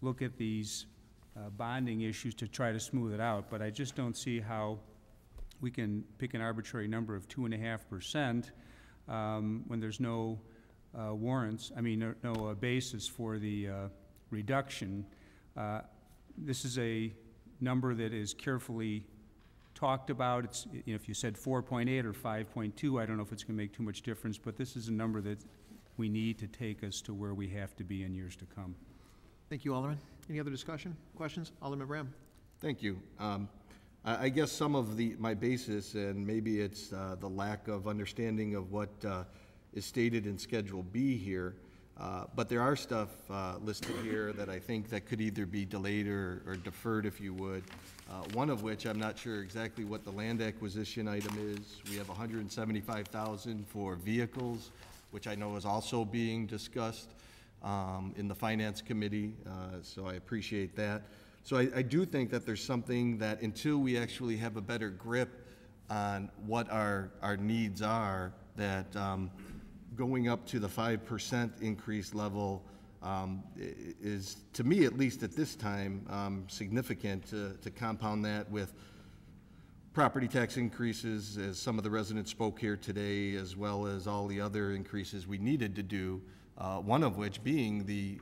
look at these bonding issues to try to smooth it out. But I just don't see how we can pick an arbitrary number of 2.5% when there's no warrants, no basis for the reduction. This is a number that is carefully talked about. It's, you know, if you said 4.8 or 5.2, I don't know if it's going to make too much difference, but this is a number that we need to take us to where we have to be in years to come. Thank you, Alderman. Any other discussion, questions? Alderman Bram. Thank you. I guess some of my basis, and maybe it's the lack of understanding of what is stated in Schedule B here, but there are stuff listed here that I think that could either be delayed or deferred, if you would. One of which, I'm not sure exactly what the land acquisition item is. We have $175,000 for vehicles, which I know is also being discussed in the Finance Committee, so I appreciate that. So I do think that there's something that until we actually have a better grip on what our needs are, that going up to the 5% increase level is, to me at least at this time, significant to compound that with property tax increases, as some of the residents spoke here today, as well as all the other increases we needed to do, one of which being the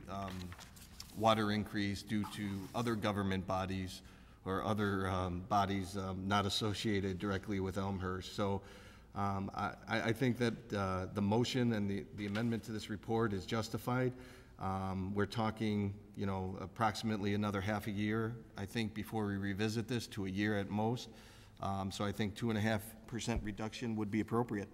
water increase due to other government bodies or other bodies not associated directly with Elmhurst. So I think that the motion and the amendment to this report is justified. We're talking, you know, approximately another half a year, I think, before we revisit this, to a year at most. So I think 2.5% reduction would be appropriate.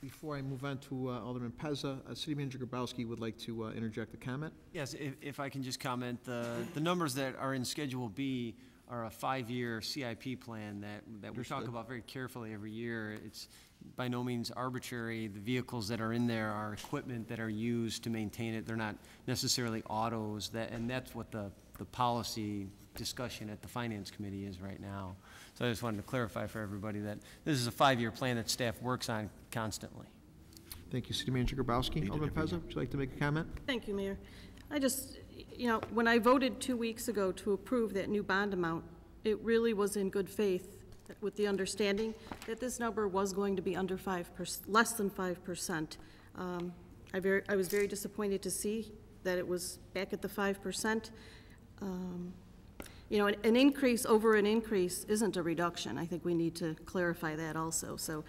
Before I move on to Alderman Pezza, City Manager Grabowski would like to interject a comment. Yes, if I can just comment, the numbers that are in Schedule B are a 5-year CIP plan that we talk about very carefully every year. It's by no means arbitrary. The vehicles that are in there are equipment that are used to maintain it. They're not necessarily autos, and that's what the policy discussion at the Finance Committee is right now. So I just wanted to clarify for everybody that this is a 5-year plan that staff works on constantly. Thank you, City Manager Grabowski. Alderman Pezza, would you like to make a comment? Thank you, Mayor. I just, you know, when I voted 2 weeks ago to approve that new bond amount, it really was in good faith with the understanding that this number was going to be under 5%, less than 5%. I was very disappointed to see that it was back at the 5%. You know, an increase over an increase isn't a reduction. I think we need to clarify that also. So,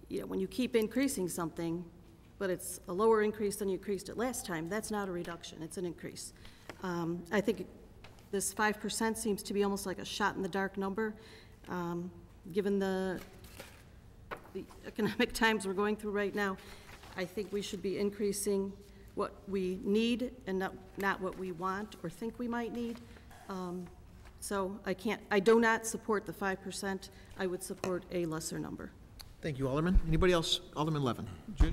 you know, when you keep increasing something, but it's a lower increase than you increased it last time, that's not a reduction, it's an increase. I think this 5% seems to be almost like a shot in the dark number, given the economic times we're going through right now. I think we should be increasing what we need and not what we want or think we might need. So I do not support the 5%. I would support a lesser number. Thank you, Alderman. Anybody else? Alderman Levin.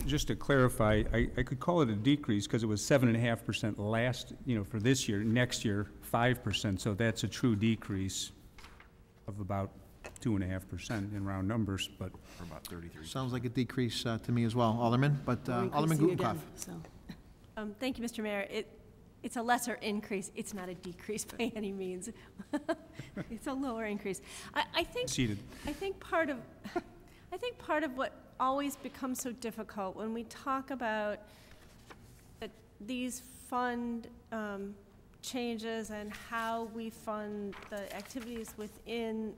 Just to clarify, I could call it a decrease because it was 7.5% last, you know, for this year. Next year, 5%, so that's a true decrease of about 2.5% in round numbers, but. For about 33. Sounds like a decrease to me as well, Alderman, but We're Alderman increasing Gutenkopf. again, so. Thank you, Mr. Mayor. It's a lesser increase. It's not a decrease by any means. It's a lower increase. I think. Conceded. I think part of what always becomes so difficult when we talk about these fund changes and how we fund the activities within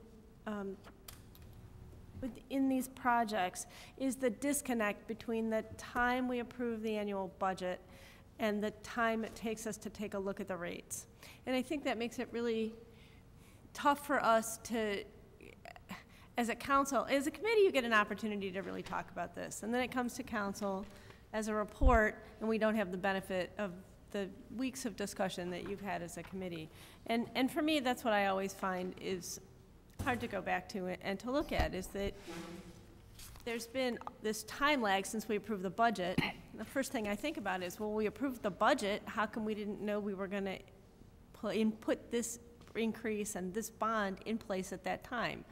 these projects is the disconnect between the time we approve the annual budget and the time it takes us to take a look at the rates. And I think that makes it really tough for us to, as a council, as a committee, you get an opportunity to really talk about this. And then it comes to council as a report, and we don't have the benefit of the weeks of discussion that you've had as a committee. And for me, that's what I always find is hard to go back to and to look at, is that there's been this time lag since we approved the budget. The first thing I think about is, well, we approved the budget, how come we didn't know we were going to put this increase and this bond in place at that time?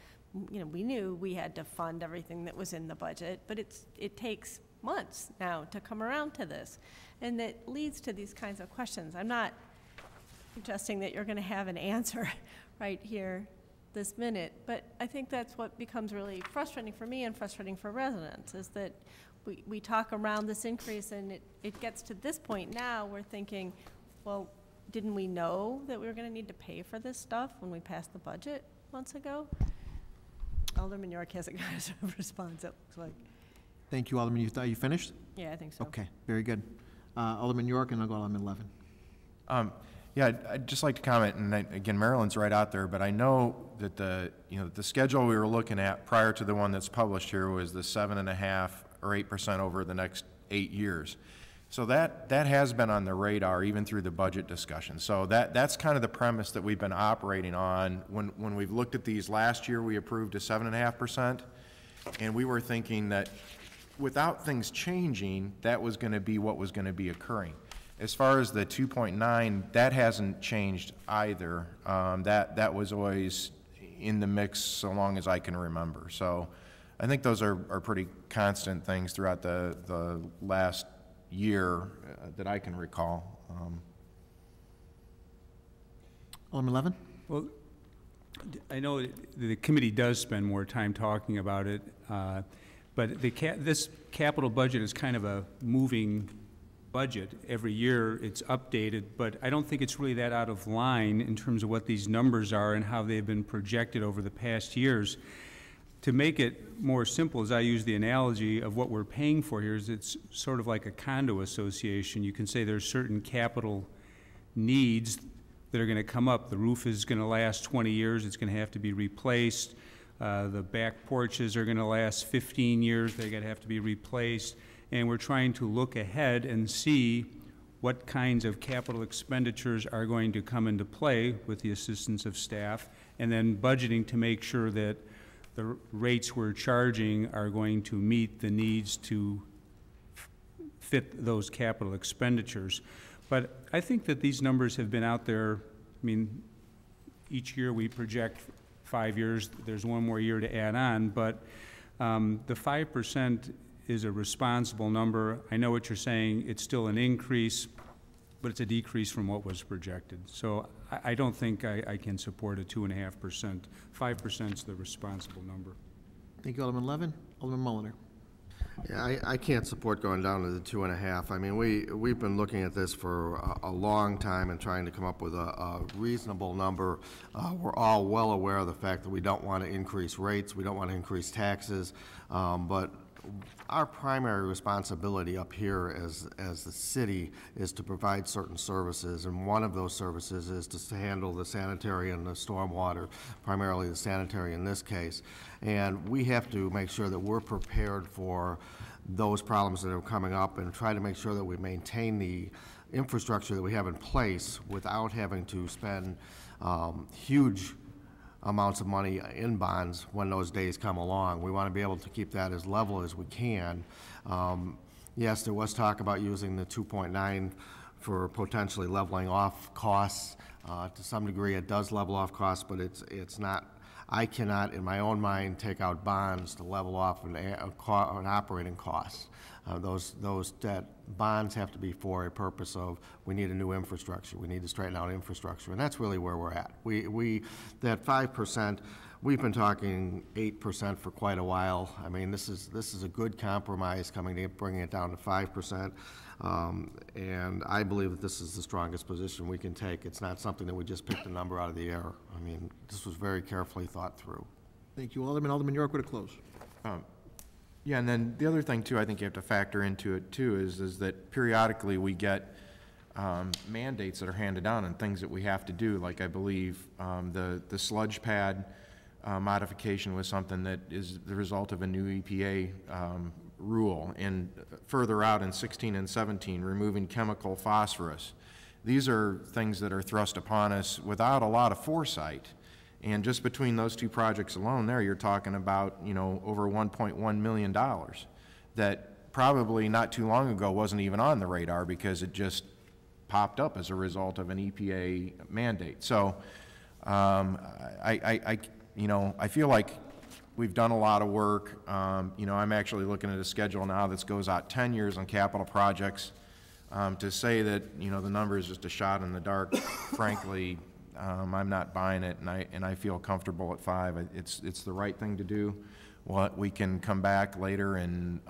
You know, we knew we had to fund everything that was in the budget, but it takes months now to come around to this. And that leads to these kinds of questions. I'm not suggesting that you're going to have an answer right here this minute, but I think that's what becomes really frustrating for me and frustrating for residents, is that we talk around this increase and it gets to this point now, we're thinking, well, didn't we know that we were going to need to pay for this stuff when we passed the budget months ago? Alderman York hasn't got a response, it looks like. Thank you, Alderman. You finished? Yeah, I think so. Okay, very good. Alderman York, and I'll go to Alderman Levin. Yeah, I'd just like to comment, and again, Maryland's right out there, but I know that the schedule we were looking at prior to the one that's published here was the 7.5% or 8% over the next 8 years. So that has been on the radar even through the budget discussion. So that's kind of the premise that we've been operating on. When we've looked at these last year, we approved a 7.5%, and we were thinking that without things changing, that was going to be what was going to be occurring. As far as the 2.9, that hasn't changed either. That was always in the mix so long as I can remember. So I think those are pretty constant things throughout the last year that I can recall. Alderman Levin? Well, I know the committee does spend more time talking about it, but this capital budget is kind of a moving budget. Every year it's updated, but I don't think it's really that out of line in terms of what these numbers are and how they've been projected over the past years. To make it more simple, as I use the analogy of what we're paying for here, is it's sort of like a condo association. You can say there's certain capital needs that are going to come up. The roof is going to last 20 years. It's going to have to be replaced. The back porches are going to last 15 years. They're going to have to be replaced. And we're trying to look ahead and see what kinds of capital expenditures are going to come into play with the assistance of staff, and then budgeting to make sure that the rates we're charging are going to meet the needs to fit those capital expenditures. But I think that these numbers have been out there. I mean, each year we project 5 years. There's one more year to add on, but the 5% is a responsible number. I know what you're saying. It's still an increase, but it's a decrease from what was projected. So I don't think I can support a 2.5%. 5% is the responsible number. Thank you, Alderman Levin. Alderman Mulliner. Yeah, I can't support going down to the 2.5. I mean, we've been looking at this for a long time and trying to come up with a reasonable number. We're all well aware of the fact that we don't want to increase rates, we don't want to increase taxes, but our primary responsibility up here as the city is to provide certain services, and one of those services is to handle the sanitary and the stormwater, primarily the sanitary in this case. And we have to make sure that we're prepared for those problems that are coming up and try to make sure that we maintain the infrastructure that we have in place without having to spend huge amounts of money in bonds when those days come along. We want to be able to keep that as level as we can. Yes, there was talk about using the 2.9 for potentially leveling off costs. To some degree, it does level off costs, but it's not, I cannot, in my own mind, take out bonds to level off an operating cost. Those debt bonds have to be for a purpose of, we need a new infrastructure, we need to straighten out infrastructure, and that's really where we're at. That 5%, we've been talking 8% for quite a while. I mean, this is a good compromise bringing it down to 5%. And I believe that this is the strongest position we can take. It's not something that we just picked a number out of the air. I mean, this was very carefully thought through. Thank you, Alderman. Alderman York with a close. Yeah, and then the other thing, too, I think you have to factor into it, too, is that periodically we get mandates that are handed down and things that we have to do, like I believe the sludge pad modification was something that is the result of a new EPA rule, and further out in 16 and 17, removing chemical phosphorus. These are things that are thrust upon us without a lot of foresight. And just between those two projects alone there, you're talking about, you know, over $1.1 million that probably not too long ago wasn't even on the radar because it just popped up as a result of an EPA mandate. So I feel like we've done a lot of work. You know, I'm actually looking at a schedule now that goes out 10 years on capital projects. To say that, you know, the number is just a shot in the dark, frankly, I'm not buying it, and I feel comfortable at 5. It's the right thing to do. We can come back later and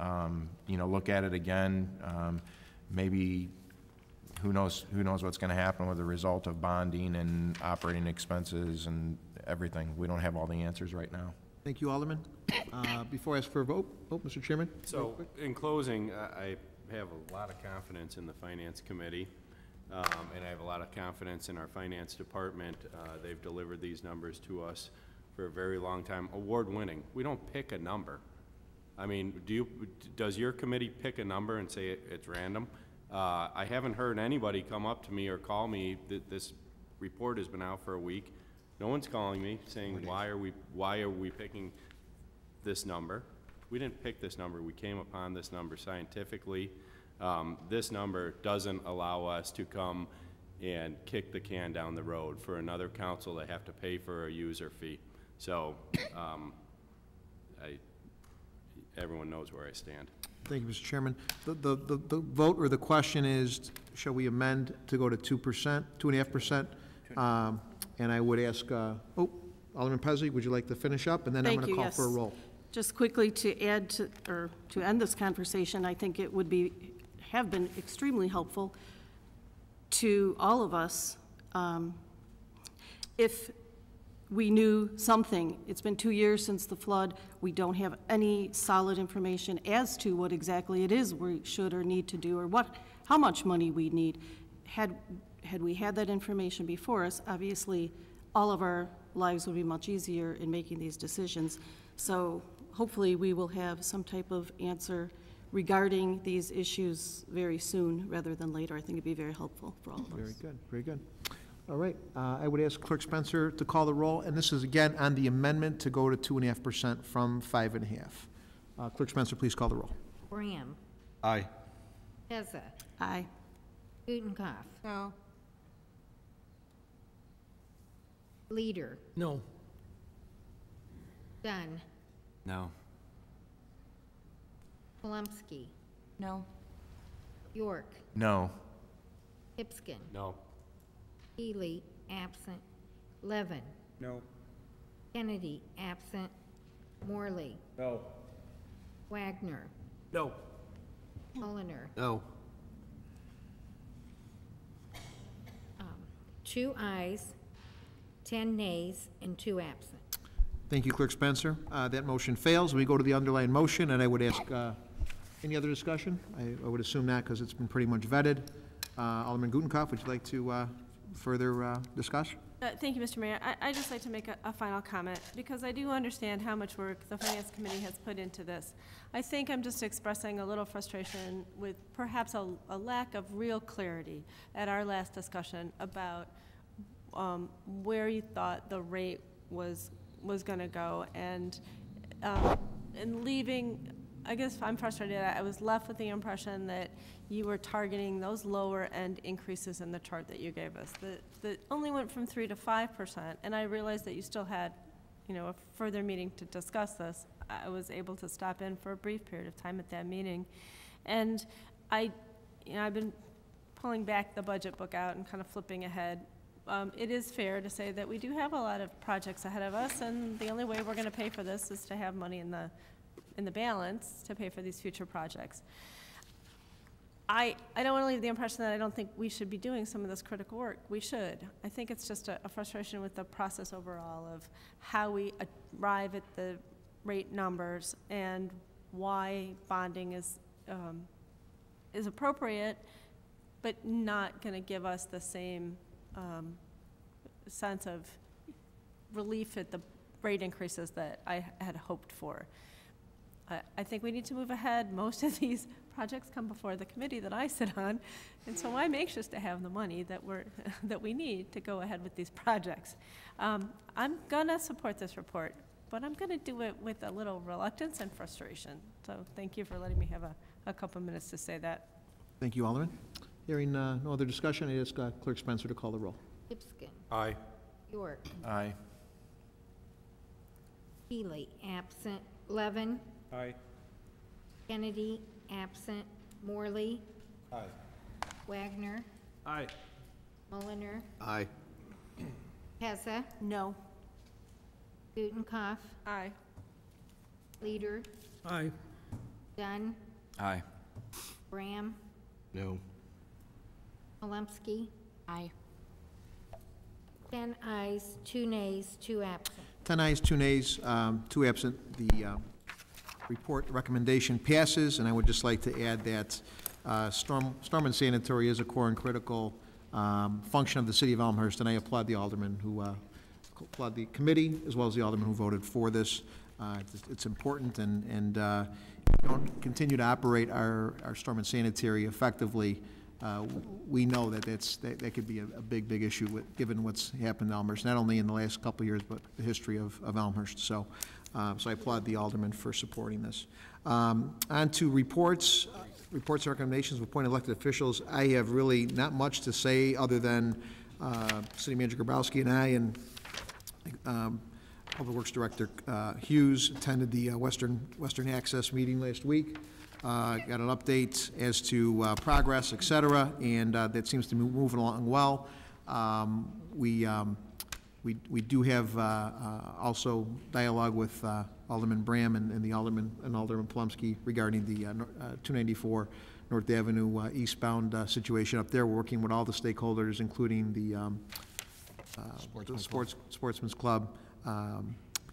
you know, look at it again. Maybe who knows what's going to happen with the result of bonding and operating expenses and everything. We don't have all the answers right now. Thank you, Alderman. Before I ask for a vote, Mr. Chairman. So, in closing, I have a lot of confidence in the Finance Committee. And I have a lot of confidence in our finance department. They've delivered these numbers to us for a very long time, award-winning. We don't pick a number. I mean, does your committee pick a number and say it's random? I haven't heard anybody come up to me or call me that this report has been out for a week. No one's calling me saying, why are we picking this number? We didn't pick this number. We came upon this number scientifically. This number doesn't allow us to come and kick the can down the road for another council to have to pay for a user fee. So everyone knows where I stand. Thank you, Mr. Chairman. The vote or the question is, shall we amend to go to 2%, 2.5%? And I would ask, Alderman Pesley, would you like to finish up? And then I'm going to call for a roll. Just quickly to add to, or to end this conversation, I think it would have been extremely helpful to all of us if we knew something. It's been 2 years since the flood. We don't have any solid information as to what exactly it is we should or need to do, or how much money we need. Had we had that information before us, obviously all of our lives would be much easier in making these decisions. So hopefully we will have some type of answer regarding these issues very soon rather than later. I think it'd be very helpful for all of us. Very good, very good. All right, I would ask Clerk Spencer to call the roll, and this is again on the amendment to go to 2.5% from 5.5. Clerk Spencer, please call the roll. Graham. Aye. Pezza. Aye. Gutenkopf. No. Leader. No. Dunn. No. Polumsky. No. York. No. Hipskin. No. Healy, absent. Levin. No. Kennedy, absent. Morley. No. Wagner. No. Mulliner. No. 2 ayes, 10 nays, and 2 absent. Thank you, Clerk Spencer. That motion fails. We go to the underlying motion, and I would ask, any other discussion? I would assume not, because it's been pretty much vetted. Alderman Gutenkopf, would you like to further discuss? Thank you, Mr. Mayor. I'd just like to make a final comment, because I do understand how much work the Finance Committee has put into this. I think I'm just expressing a little frustration with perhaps a lack of real clarity at our last discussion about where you thought the rate was going to go, and leaving I guess I'm frustrated. I was left with the impression that you were targeting those lower end increases in the chart that you gave us. That only went from 3 to 5%, and I realized that you still had, you know, a further meeting to discuss this. I was able to stop in for a brief period of time at that meeting, and I've been pulling back the budget book out and kind of flipping ahead. It is fair to say that we do have a lot of projects ahead of us, and the only way we're going to pay for this is to have money in the balance to pay for these future projects. I don't want to leave the impression that I don't think we should be doing some of this critical work. We should. I think it's just a frustration with the process overall of how we arrive at the rate numbers and why bonding is appropriate, but not going to give us the same sense of relief at the rate increases that I had hoped for. I think we need to move ahead. Most of these projects come before the committee that I sit on, and so I'm anxious to have the money that we need to go ahead with these projects. I'm gonna support this report, but I'm gonna do it with a little reluctance and frustration. So thank you for letting me have a couple minutes to say that. Thank you, Alderman. Hearing no other discussion, I ask Clerk Spencer to call the roll. Lipscomb. Aye. York. Aye. Healy, absent. Levin. Aye. Kennedy, absent. Morley. Aye. Wagner. Aye. Mulliner. Aye. Pezza. No. Gutenkopf. Aye. Leader. Aye. Dunn. Aye. Graham. No. Polumsky. Aye. 10 ayes, 2 nays, 2 absent. 10 ayes, 2 nays, 2 absent. The report recommendation passes, and I would just like to add that storm and sanitary is a core and critical function of the city of Elmhurst, and I applaud the alderman who applaud the committee as well as the alderman who voted for this. It's important, and if we don't continue to operate our storm and sanitary effectively, we know that that could be a big issue given what's happened in Elmhurst, not only in the last couple of years, but the history of Elmhurst. So I applaud the alderman for supporting this. On to reports. Reports and recommendations of appointed elected officials. I have really not much to say other than City Manager Grabowski and I and Public Works Director Hughes attended the Western Access meeting last week. Got an update as to progress, et cetera, and that seems to be moving along well. We do have also dialogue with Alderman Bram and Alderman Polumsky regarding the 294 North Avenue eastbound situation up there. We're working with all the stakeholders, including the Sportsman's Club,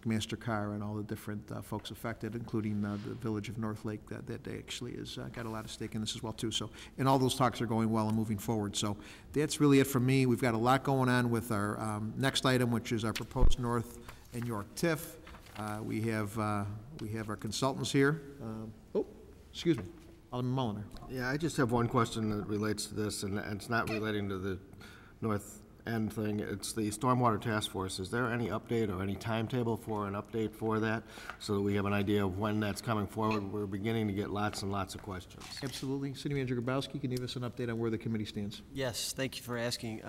MasterCar, and all the different folks affected, including the village of North Lake that actually has got a lot of stake in this as well too. So, and all those talks are going well and moving forward. So that's really it from me. We've got a lot going on with our next item, which is our proposed North and York TIF. We have our consultants here. Excuse me, Alderman Mulliner. Yeah, I just have one question that relates to this, and it's not relating to the North End thing. It's the Stormwater Task Force. Is there any update or any timetable for an update for that, so that we have an idea of when that's coming forward? We're beginning to get lots and lots of questions. Absolutely. City Manager Grabowski, can you give us an update on where the committee stands? Yes, thank you for asking.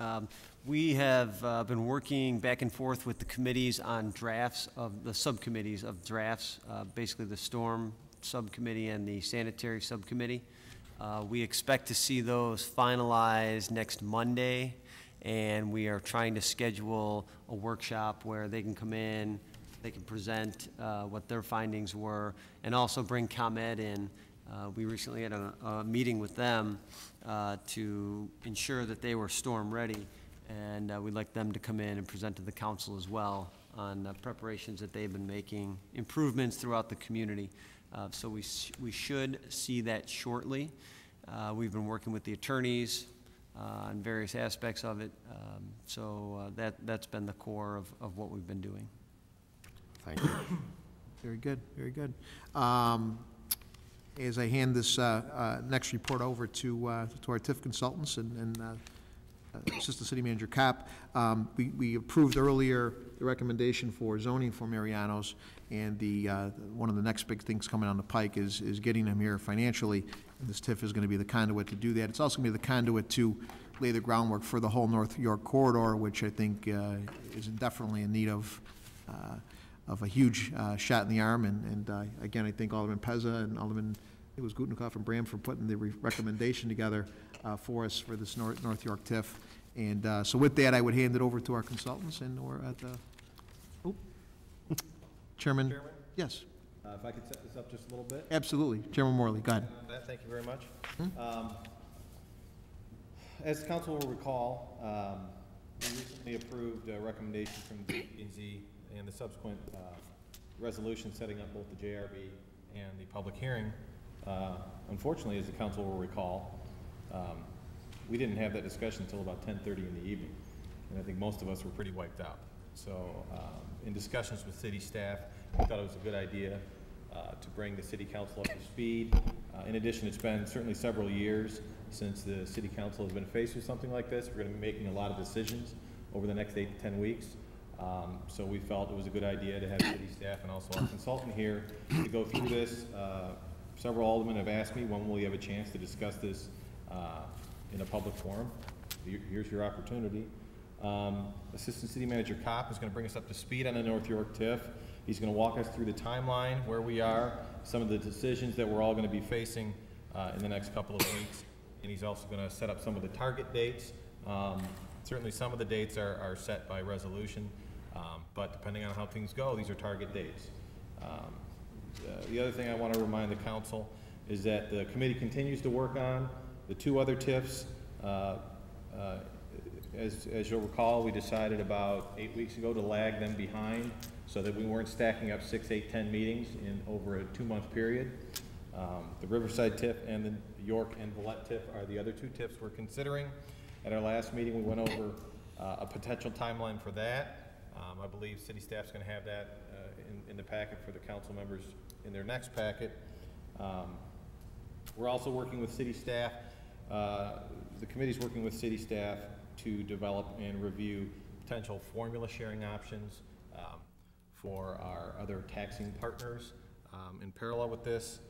We have been working back and forth with the committees on drafts of the subcommittees of drafts, basically the storm subcommittee and the sanitary subcommittee. We expect to see those finalized next Monday, and we are trying to schedule a workshop where they can come in, they can present what their findings were, and also bring ComEd in. We recently had a meeting with them to ensure that they were storm ready, and we'd like them to come in and present to the council as well on preparations that they've been making, improvements throughout the community. So we should see that shortly. We've been working with the attorneys on various aspects of it. So that's been the core of what we've been doing. Thank you. Very good, very good. As I hand this next report over to our TIF consultants and Assistant City Manager Kopp. We approved earlier the recommendation for zoning for Mariano's, and one of the next big things coming on the pike is getting them here financially, and this TIF is going to be the conduit to do that. It's also going to be the conduit to lay the groundwork for the whole North York corridor, which I think is definitely in need of a huge shot in the arm. And again, I thank Alderman Pezza and Alderman, it was Gutenkoff and Bram, for putting the recommendation together for us for this North York TIF. And so with that, I would hand it over to our consultants, and we're at the, Chairman? Yes. If I could set this up just a little bit. Absolutely. Chairman Morley, go ahead. Thank you very much. As the council will recall, we recently approved a recommendation from the D&Z and the subsequent resolution setting up both the JRB and the public hearing. Unfortunately, as the council will recall, we didn't have that discussion until about 10:30 in the evening, and I think most of us were pretty wiped out. So in discussions with city staff, we thought it was a good idea to bring the city council up to speed. In addition, it's been certainly several years since the city council has been faced with something like this. We're going to be making a lot of decisions over the next 8 to 10 weeks. So we felt it was a good idea to have city staff and also our consultant here to go through this. Several aldermen have asked me, when will we have a chance to discuss this in a public forum? Here's your opportunity. Assistant City Manager Kopp is going to bring us up to speed on the North York TIF. He's going to walk us through the timeline, where we are, some of the decisions that we're all going to be facing in the next couple of weeks. And he's also going to set up some of the target dates. Certainly some of the dates are set by resolution, but depending on how things go, these are target dates. The other thing I want to remind the council is that the committee continues to work on the 2 other TIFs. As you'll recall, we decided about 8 weeks ago to lag them behind so that we weren't stacking up 6, 8, 10 meetings in over a 2-month period. The Riverside TIF and the York and Villette TIF are the other 2 TIFs we're considering. At our last meeting, we went over a potential timeline for that. I believe city staff's going to have that in the packet for the council members in their next packet. We're also working with city staff. The committee's working with city staff to develop and review potential formula sharing options for our other taxing partners in parallel with this.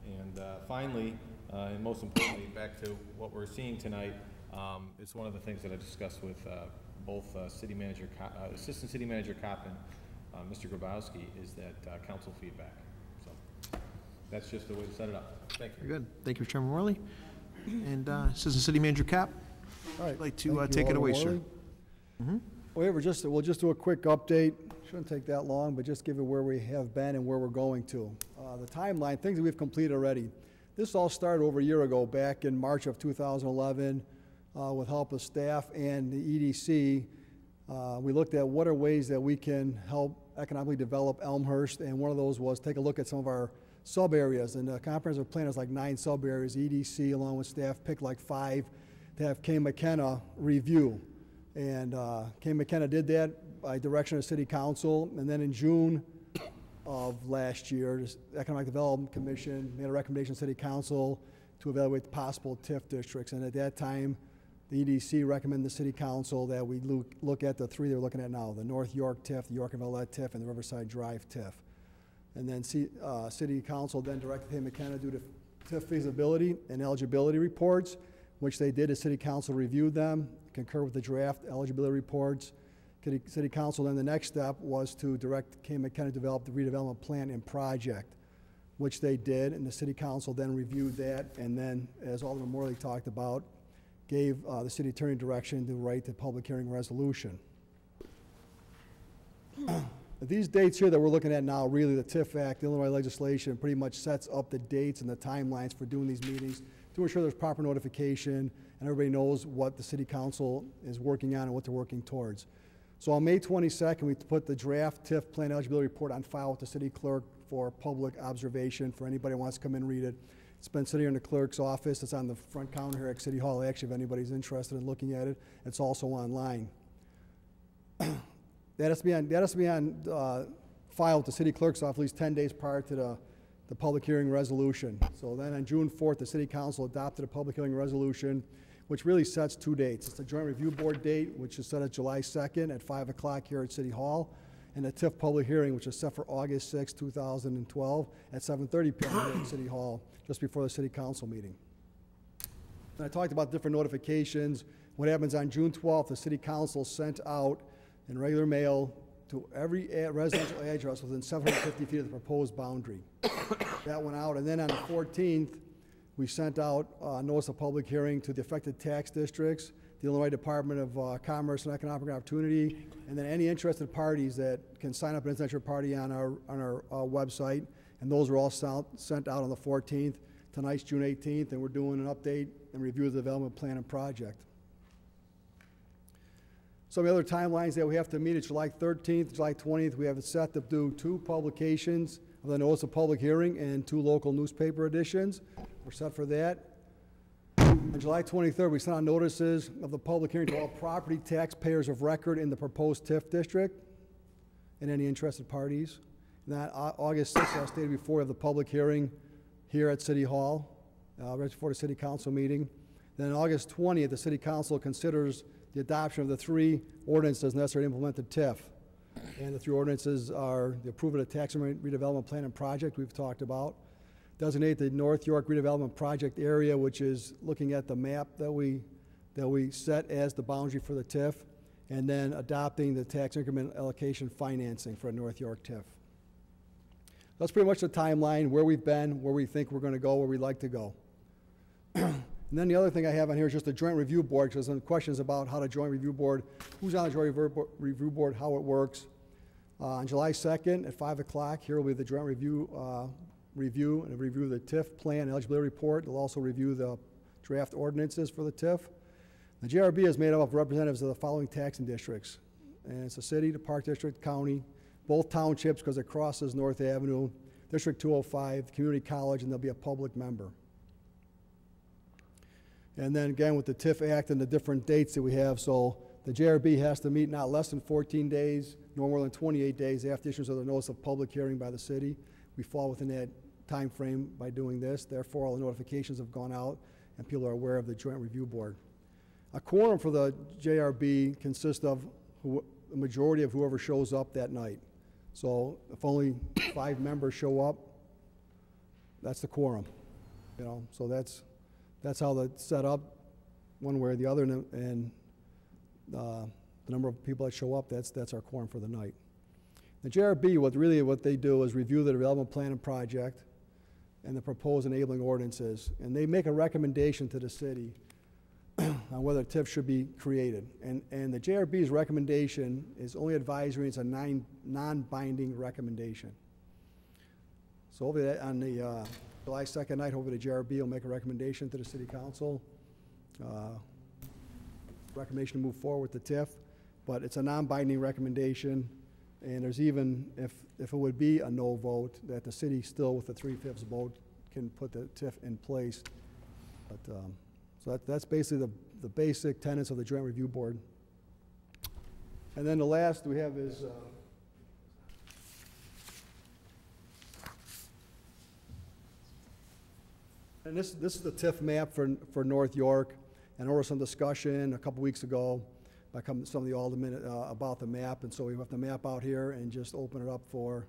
And finally, and most importantly, back to what we're seeing tonight, it's one of the things that I discussed with both Assistant City Manager Kopp and Mr. Grabowski, is that council feedback. So that's just the way to set it up. Thank you. Very good. Thank you, Chairman Morley. And Assistant City Manager Kopp, all right, I'd like to take it away, sir. We'll just do a quick update. Shouldn't take that long, but just give it where we have been and where we're going to. The timeline, things that we've completed already. This all started over a year ago, back in March of 2011, with help of staff and the EDC. We looked at what are ways that we can help economically develop Elmhurst, and one of those was take a look at some of our sub-areas. And the comprehensive plan is like 9 sub-areas. EDC, along with staff, picked like 5 to have Kay McKenna review. And Kay McKenna did that by direction of City Council. And then in June of last year, the Economic Development Commission made a recommendation to City Council to evaluate the possible TIF districts. And at that time, the EDC recommended the City Council that we look at the 3 they're looking at now, the North York TIF, the York and Villette TIF, and the Riverside Drive TIF. And then City Council then directed Kay McKenna to do the TIF feasibility and eligibility reports, which they did as City Council reviewed them, concur with the draft eligibility reports. City Council, then the next step was to direct Kay McKenna to develop the redevelopment plan and project, which they did, and the City Council then reviewed that, and then, as Alderman Morley talked about, gave the city attorney direction to write the public hearing resolution. These dates here that we're looking at now, really the TIF Act, the Illinois legislation, pretty much sets up the dates and the timelines for doing these meetings to ensure there's proper notification and everybody knows what the City Council is working on and what they're working towards. So on May 22nd, we put the draft TIF plan eligibility report on file with the city clerk for public observation for anybody who wants to come in and read it. It's been sitting in the clerk's office. It's on the front counter here at City Hall, actually, if anybody's interested in looking at it. It's also online. That has to be on file with the city clerk's office at least 10 days prior to the public hearing resolution. So then on June 4th, the City Council adopted a public hearing resolution, which really sets two dates. It's the Joint Review Board date, which is set at July 2nd at 5 o'clock here at City Hall, and the TIF public hearing, which is set for August 6, 2012 at 7:30 p.m. here at City Hall, just before the City Council meeting. And I talked about different notifications. What happens on June 12th, the City Council sent out in regular mail to every residential address within 750 feet of the proposed boundary. That went out, and then on the 14th, we sent out a notice of public hearing to the affected tax districts, the Illinois Department of Commerce and Economic Opportunity, and then any interested parties that can sign up an interested party on our website, and those are all sent out on the 14th. Tonight's June 18th, and we're doing an update and review of the development plan and project. Some of the other timelines that we have to meet is July 13th, July 20th. We have it set to do 2 publications of the notice of public hearing and 2 local newspaper editions. We're set for that. On July 23rd, we sent out notices of the public hearing to all property taxpayers of record in the proposed TIF district and any interested parties. And then August 6th, as stated before, we have the public hearing here at City Hall, right before the City Council meeting. Then on August 20th, the City Council considers the adoption of the 3 ordinances necessary to implement the TIF. And the 3 ordinances are the approval of the tax redevelopment plan and project we've talked about, designate the North York redevelopment project area, which is looking at the map that we set as the boundary for the TIF, and then adopting the tax increment allocation financing for a North York TIF. That's pretty much the timeline, where we've been, where we think we're going to go, where we'd like to go. And then the other thing I have on here is just the Joint Review Board, because some questions about how the Joint Review Board, who's on the Joint Review Board, how it works. On July 2nd at 5 o'clock, here will be the Joint Review and review the TIF plan eligibility report. They'll also review the draft ordinances for the TIF. The JRB is made up of representatives of the following taxing districts. And it's the city, the Park District, county, both townships because it crosses North Avenue, District 205, community college, and there'll be a public member. And then again with the TIF Act and the different dates that we have, so the JRB has to meet not less than 14 days, no more than 28 days after issuance of the notice of public hearing by the city. We fall within that time frame by doing this. Therefore, all the notifications have gone out and people are aware of the Joint Review Board. A quorum for the JRB consists of the majority of whoever shows up that night. So if only 5 members show up, that's the quorum. You know, so that's how that's set up, one way or the other, and the number of people that show up, that's our quorum for the night. The JRB, what they do is review the development plan and project and the proposed enabling ordinances, and they make a recommendation to the city on whether a TIF should be created. And the JRB's recommendation is only advisory, it's a non-binding recommendation. So over that, on the July 2nd night, hopefully the JRB will make a recommendation to the City Council. Recommendation to move forward with the TIF, but it's a non-binding recommendation, and there's even, if it would be a no vote, that the city still with the 3/5 vote can put the TIF in place. But, so that's basically the basic tenets of the Joint Review Board. And then the last we have is and this is the TIF map for North York. And there was some discussion a couple weeks ago by some of the aldermen about the map, and so we have the map out here and just open it up for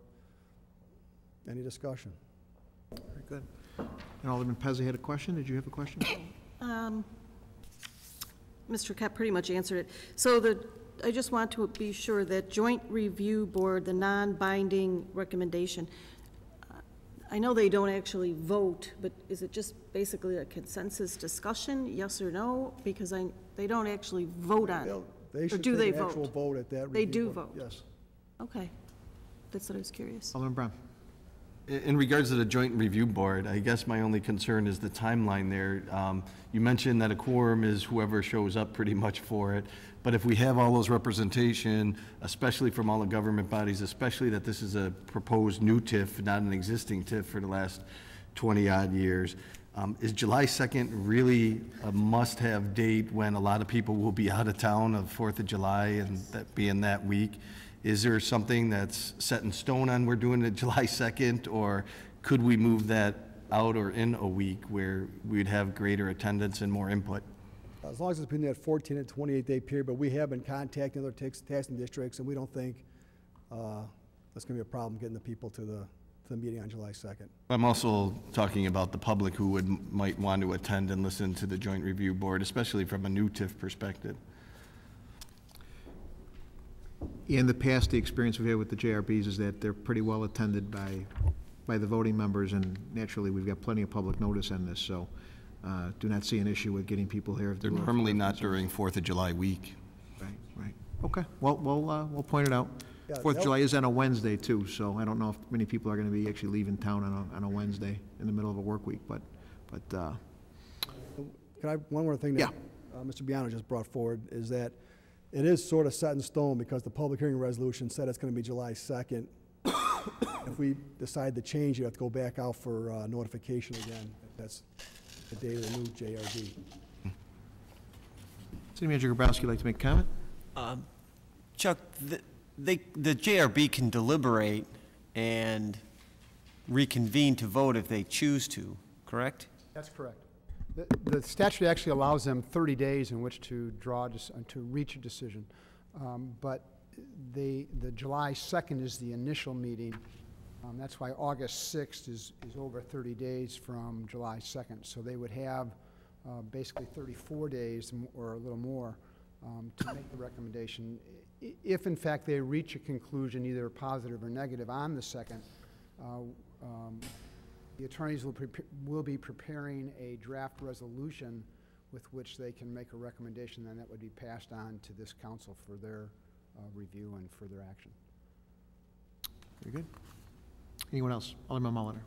any discussion. Very good. And Alderman Pezzi had a question. Did you have a question? Mr. Kep pretty much answered it. So I just want to be sure that Joint Review Board, the non-binding recommendation, I know they don't actually vote, but is it just basically a consensus discussion, yes or no? Because they don't actually vote on it. They should or do take they an vote? actual vote at that. They review do board. vote? Yes. Okay. That's what I was curious. Alderman Brown. In regards to the Joint Review Board, I guess my only concern is the timeline there. You mentioned that a quorum is whoever shows up pretty much for it, but if we have all those representation, especially from all the government bodies, especially that this is a proposed new TIF, not an existing TIF for the last 20-odd years, is July 2nd really a must-have date when a lot of people will be out of town of 4th of July and that being that week? Is there something that's set in stone on we're doing it July 2nd, or could we move that out or in a week where we'd have greater attendance and more input? as long as it's between that 14 and 28-day period, but we have been contacting other taxing districts, and we don't think that's going to be a problem getting the people to the meeting on July 2nd. I'm also talking about the public who might want to attend and listen to the Joint Review Board, especially from a new TIF perspective. In the past, the experience we've had with the JRBs is that they're pretty well attended by the voting members, and naturally, we've got plenty of public notice on this, so do not see an issue with getting people here. They're normally not during 4th of July week. Right. Okay, well, we'll point it out. Yeah, 4th of July is on a Wednesday, too, so I don't know if many people are going to be actually leaving town on a Wednesday in the middle of a work week, but Can I, one more thing that Mr. Biano just brought forward is that it is sort of set in stone because the public hearing resolution said it's going to be July 2nd. If we decide to change it, we have to go back out for notification again. That's the date of the new JRB. City Manager Grabowski, would like to make a comment? Chuck, the JRB can deliberate and reconvene to vote if they choose to, correct? That's correct. The statute actually allows them 30 days in which to to reach a decision. But the July 2nd is the initial meeting. That's why August 6th is over 30 days from July 2nd. So they would have basically 34 days or a little more to make the recommendation. If in fact they reach a conclusion, either positive or negative on the 2nd, the attorneys will be preparing a draft resolution with which they can make a recommendation, and that would be passed on to this council for their review and further action. Very good. Anyone else? Alderman Mulliner.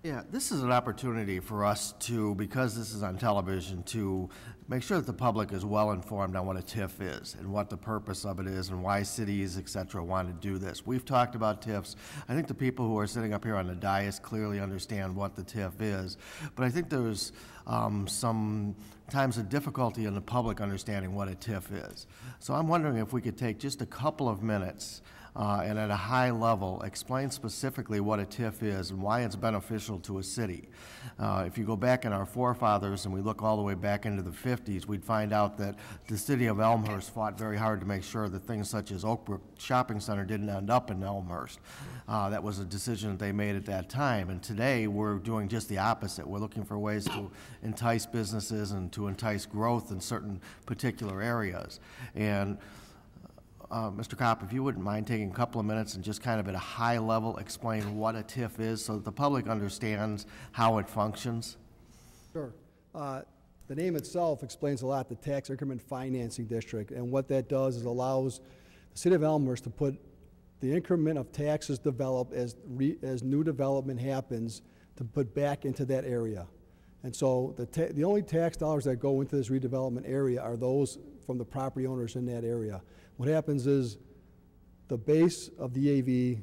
Yeah, this is an opportunity for us to, because this is on television, to make sure that the public is well informed on what a TIF is and what the purpose of it is and why cities, et cetera, want to do this. We've talked about TIFs. I think the people who are sitting up here on the dais clearly understand what the TIF is, but I think there's some times of difficulty in the public understanding what a TIF is. So I'm wondering if we could take just a couple of minutes and at a high level, explain specifically what a TIF is and why it's beneficial to a city. If you go back in our forefathers and we look all the way back into the 50s, we'd find out that the city of Elmhurst fought very hard to make sure that things such as Oak Brook Shopping Center didn't end up in Elmhurst. That was a decision that they made at that time. And today, we're doing just the opposite. We're looking for ways to entice businesses and to entice growth in certain particular areas. And Mr. Kopp, if you wouldn't mind taking a couple of minutes and just kind of at a high level explain what a TIF is so that the public understands how it functions. Sure. The name itself explains a lot, the Tax Increment Financing District, and what that does is allows the city of Elmhurst to put the increment of taxes developed as new development happens to put back into that area. And so the only tax dollars that go into this redevelopment area are those from the property owners in that area. What happens is the base of the AV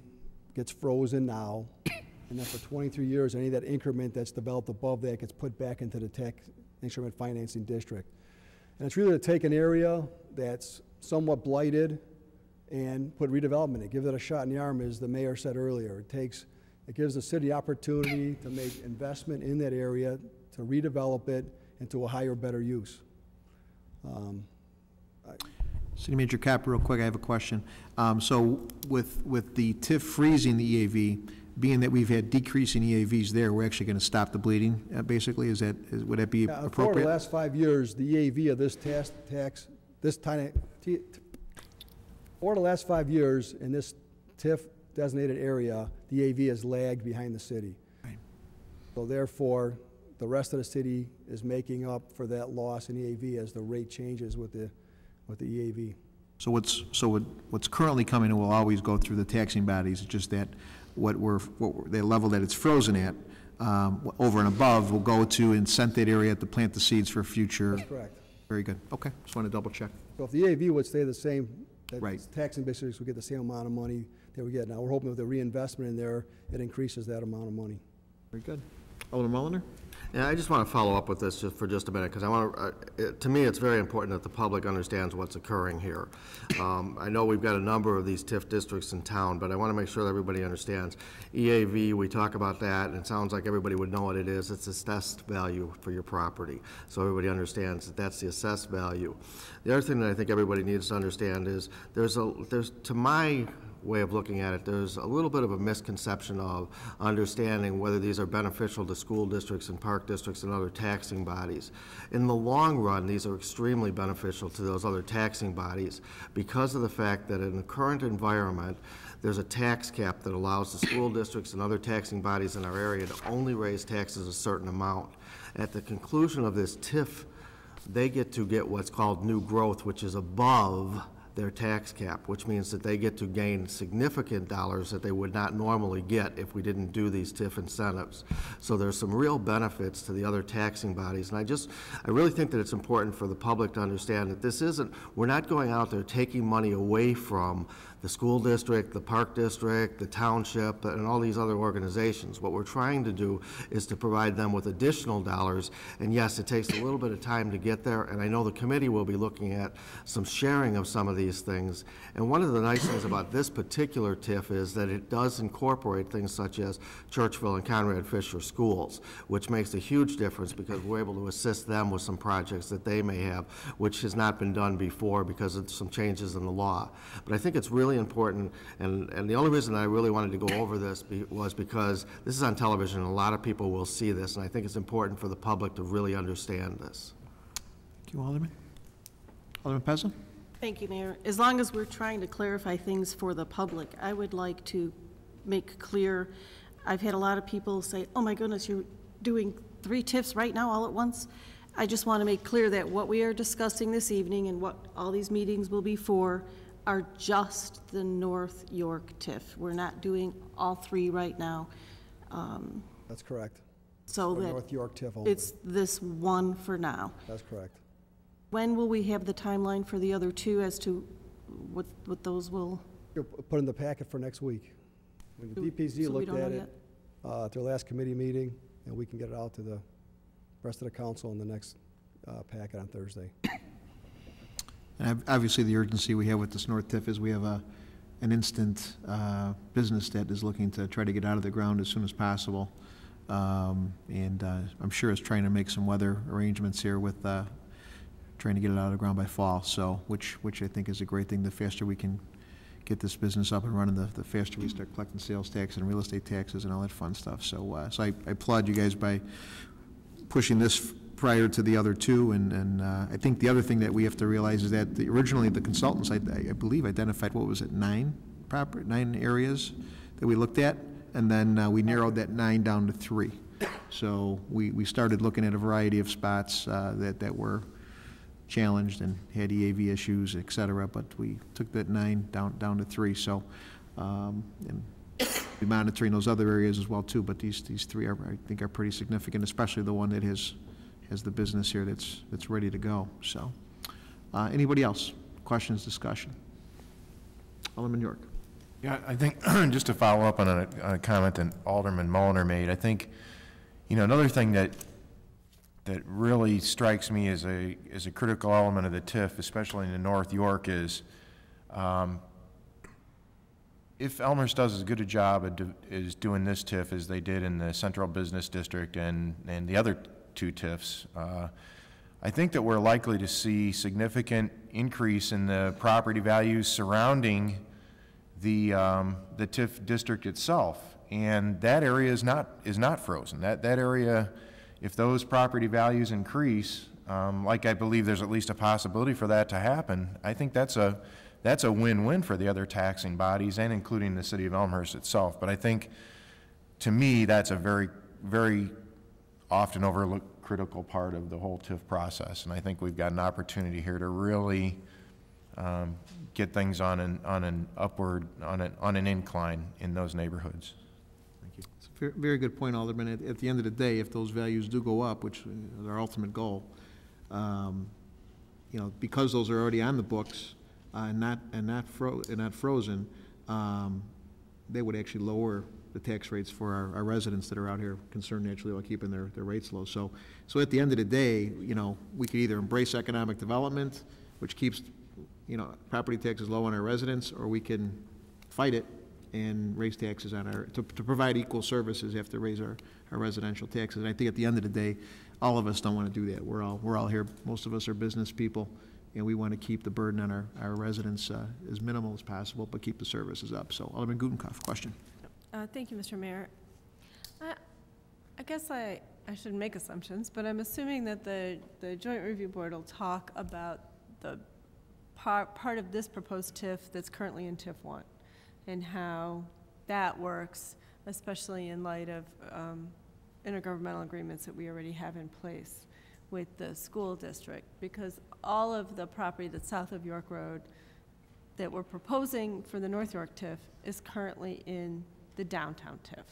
gets frozen now, and then for 23 years, any of that increment that's developed above that gets put back into the Tax Increment Financing District. And it's really to take an area that's somewhat blighted and put redevelopment in it, give it a shot in the arm, as the mayor said earlier. It gives the city opportunity to make investment in that area, to redevelop it into a higher, better use. City Manager Kopp, real quick, I have a question. So with the TIF freezing the EAV, being that we've had decreasing EAVs there, we're actually going to stop the bleeding, basically? Would that be appropriate? For the last 5 years, the EAV of this for the last 5 years in this TIF designated area, the EAV has lagged behind the city. Right. So therefore, the rest of the city is making up for that loss in EAV as the rate changes with the EAV. So what's currently coming will always go through the taxing bodies. It's just that the level that it's frozen at over and above will go to incent that area to plant the seeds for future. That's correct. Very good. Okay, just want to double check. So if the EAV would stay the same, that right, taxing districts would get the same amount of money that we get now. We're hoping with the reinvestment in there, it increases that amount of money. Very good. Alderman Mulliner? Yeah, I just want to follow up with this just for just a minute, because I want to, to me, it's very important that the public understands what's occurring here. I know we've got a number of these TIF districts in town, but I want to make sure that everybody understands. EAV, we talk about that, and it sounds like everybody would know what it is. It's assessed value for your property. So everybody understands that that's the assessed value. The other thing that I think everybody needs to understand is there's, to my way of looking at it, there's a little bit of a misconception of understanding whether these are beneficial to school districts and park districts and other taxing bodies. In the long run, these are extremely beneficial to those other taxing bodies because of the fact that in the current environment, there's a tax cap that allows the school districts and other taxing bodies in our area to only raise taxes a certain amount. At the conclusion of this TIF, they get what's called new growth, which is above their tax cap, which means that they get to gain significant dollars that they would not normally get if we didn't do these TIF incentives. So there's some real benefits to the other taxing bodies. And I really think that it's important for the public to understand that we're not going out there taking money away from the school district, the park district, the township, and all these other organizations. What we're trying to do is to provide them with additional dollars. And yes, it takes a little bit of time to get there, and I know the committee will be looking at some sharing of some of these things. And one of the nice things about this particular TIF is that it does incorporate things such as Churchville and Conrad Fisher schools, which makes a huge difference because we're able to assist them with some projects that they may have, which has not been done before because of some changes in the law. But I think it's really important, and the only reason I really wanted to go over this was because this is on television and a lot of people will see this, and I think it's important for the public to really understand this. Thank you, Alderman. Alderman Pezza? Thank you, Mayor. As long as we're trying to clarify things for the public, I would like to make clear, I've had a lot of people say, oh my goodness, you're doing 3 TIFs right now all at once. I just want to make clear that what we are discussing this evening and what all these meetings will be for are just the North York TIF. We're not doing all 3 right now. That's correct. So that North York TIF only. it's this one for now. That's correct. When will we have the timeline for the other 2 as to what those will? You'll put in the packet for next week. When the DPZ So we looked don't at know it at their last committee meeting, and we can get it out to the rest of the council in the next packet on Thursday. And obviously, the urgency we have with this North TIF is we have an instant business that is looking to try to get out of the ground as soon as possible. And I'm sure it's trying to make some weather arrangements here with trying to get it out of the ground by fall, so which I think is a great thing. The faster we can get this business up and running, the faster we start collecting sales tax and real estate taxes and all that fun stuff. So, so I applaud you guys by pushing this prior to the other 2, and I think the other thing that we have to realize is that originally the consultants, I believe, identified, what was it, 9 areas that we looked at, and then we narrowed that 9 down to 3. So we started looking at a variety of spots that were challenged and had EAV issues, et cetera, but we took that 9 down to 3. So and we're monitoring those other areas as well too, but these 3 I think are pretty significant, especially the one that has the business here that's ready to go. So anybody else? Questions, discussion? Alderman York. Yeah, I think just to follow up on a comment that Alderman Mulliner made, I think, another thing that really strikes me as a critical element of the TIF, especially in the North York, is if Elmhurst does as good a job as doing this TIF as they did in the Central Business District and the other 2 TIFs, I think that we're likely to see significant increase in the property values surrounding the TIF district itself, and that area is not frozen. That area, if those property values increase, like I believe there's at least a possibility for that to happen, I think that's a win-win for the other taxing bodies and including the city of Elmhurst itself. But I think, to me, that's a very, very often overlooked critical part of the whole TIF process, and I think we've got an opportunity here to really get things on an incline in those neighborhoods. Thank you. It's a very good point, Alderman. At the end of the day, if those values do go up, which is our ultimate goal, because those are already on the books and not frozen, they would actually lower the tax rates for our residents that are out here concerned naturally about keeping their rates low. So at the end of the day, you know, we could either embrace economic development, which keeps, you know, property taxes low on our residents, or we can fight it and raise taxes on to provide equal services, have to raise our residential taxes. And I think at the end of the day, all of us don't want to do that. We're all here, most of us are business people, and we want to keep the burden on our residents as minimal as possible, but keep the services up. So Alderman Gutenkopf, question. Thank you, Mr. Mayor. I guess I shouldn't make assumptions, but I'm assuming that the Joint Review Board will talk about the part of this proposed TIF that's currently in TIF 1 and how that works, especially in light of intergovernmental agreements that we already have in place with the school district, because all of the property that's south of York Road that we're proposing for the North York TIF is currently in the downtown TIF.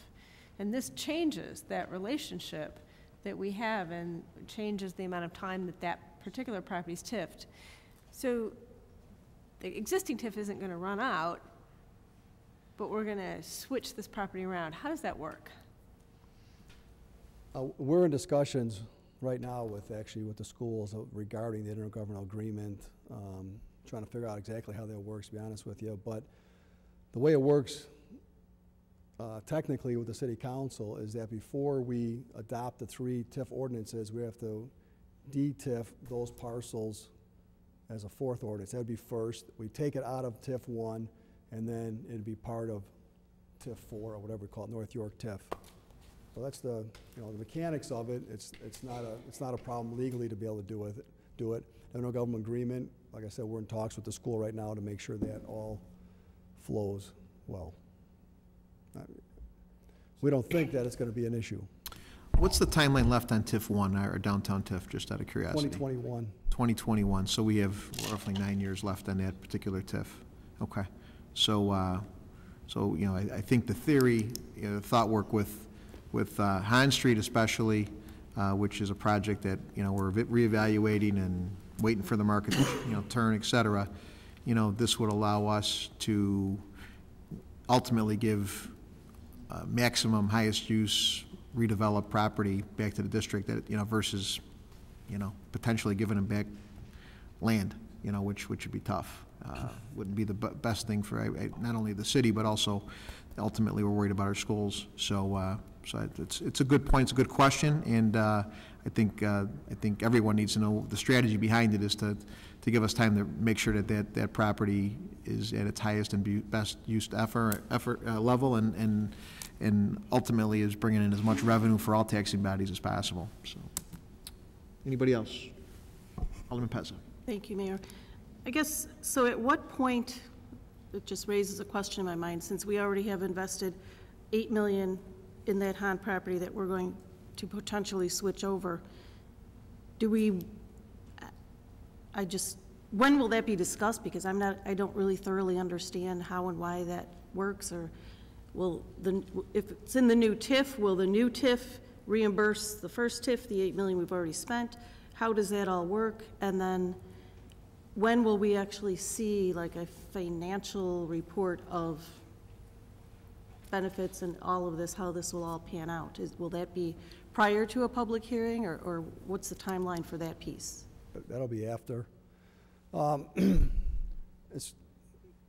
And this changes that relationship that we have and changes the amount of time that that particular property is TIFed. So the existing TIF isn't going to run out, but we're going to switch this property around. How does that work? We're in discussions right now with the schools regarding the intergovernmental agreement, trying to figure out exactly how that works, to be honest with you. But the way it works technically with the city council is that before we adopt the 3 TIF ordinances, we have to de-TIF those parcels as a 4th ordinance. That'd be first. We take it out of TIF 1, and then it'd be part of TIF 4, or whatever we call it, North York TIF. So that's the mechanics of it. It's not a problem legally to be able to do it. No government agreement. Like I said, we're in talks with the school right now to make sure that all flows well. We don't think that it's going to be an issue. What's the timeline left on TIF 1, or downtown TIF, just out of curiosity? 2021. 2021, so we have roughly 9 years left on that particular TIF. Okay. So you know, I think the theory, you know, the thought work with Hahn Street especially, which is a project that, you know, we're reevaluating and waiting for the market to, you know, turn, et cetera. You know, this would allow us to ultimately give maximum highest use redeveloped property back to the district, that, you know, versus, you know, potentially giving them back land, you know, which would be tough. Wouldn't be the best thing for not only the city, but also ultimately we're worried about our schools. So it's a good point, it's a good question, and I think everyone needs to know the strategy behind it is to give us time to make sure that property is at its highest and best used effort level, and ultimately is bringing in as much revenue for all taxing bodies as possible. So, anybody else? Alderman Pezza. Thank you, Mayor. I guess, so at what point, it just raises a question in my mind, since we already have invested $8 million in that Hahn property that we're going to potentially switch over, when will that be discussed? Because I don't really thoroughly understand how and why that works, or if it's in the new TIF, will the new TIF reimburse the first TIF, the $8 million we've already spent? How does that all work? And then when will we actually see like a financial report of benefits and all of this, how this will all pan out? Will that be prior to a public hearing, or what's the timeline for that piece? That'll be after.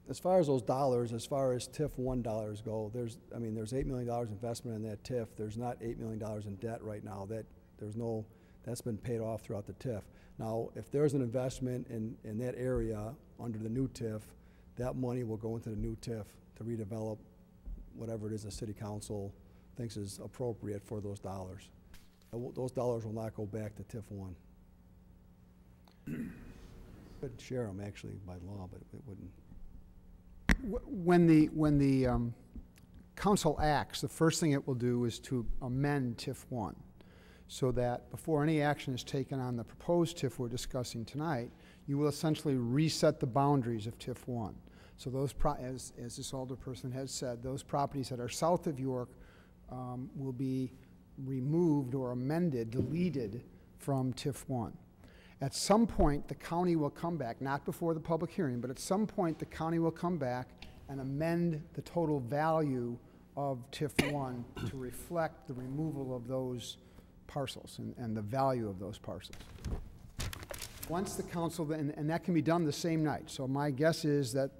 As far as those dollars, as far as TIF 1 dollars go, there's $8 million investment in that TIF. There's not $8 million in debt right now. That's been paid off throughout the TIF. Now, if there's an investment in that area under the new TIF, that money will go into the new TIF to redevelop whatever it is the city council thinks is appropriate for those dollars. Those dollars will not go back to TIF 1. Could share them actually by law, but it wouldn't. When the council acts, the first thing it will do is to amend TIF 1, so that before any action is taken on the proposed TIF we're discussing tonight, you will essentially reset the boundaries of TIF 1. So those, as this alderperson has said, those properties that are south of York will be removed or amended, deleted from TIF 1. At some point, the county will come back, not before the public hearing, but at some point the county will come back and amend the total value of TIF 1 to reflect the removal of those parcels and the value of those parcels. Once the council, and that can be done the same night. So my guess is that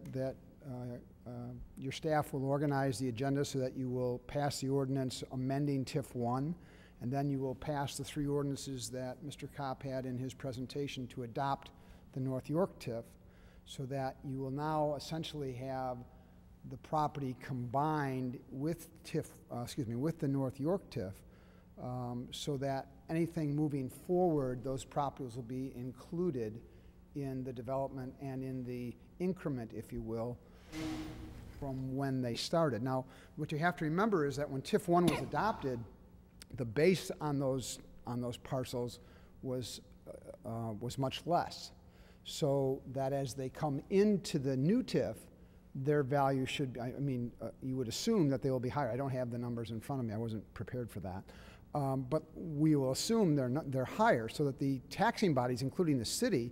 your staff will organize the agenda so that you will pass the ordinance amending TIF 1, and then you will pass the 3 ordinances that Mr. Kopp had in his presentation to adopt the North York TIF, so that you will now essentially have the property combined with with the North York TIF, so that anything moving forward, those properties will be included in the development and in the increment, if you will, from when they started. Now, what you have to remember is that when TIF 1 was adopted, the base on those parcels was much less. So that as they come into the new TIF, their value should be, you would assume that they will be higher. I don't have the numbers in front of me. I wasn't prepared for that. But we will assume they're higher, so that the taxing bodies, including the city,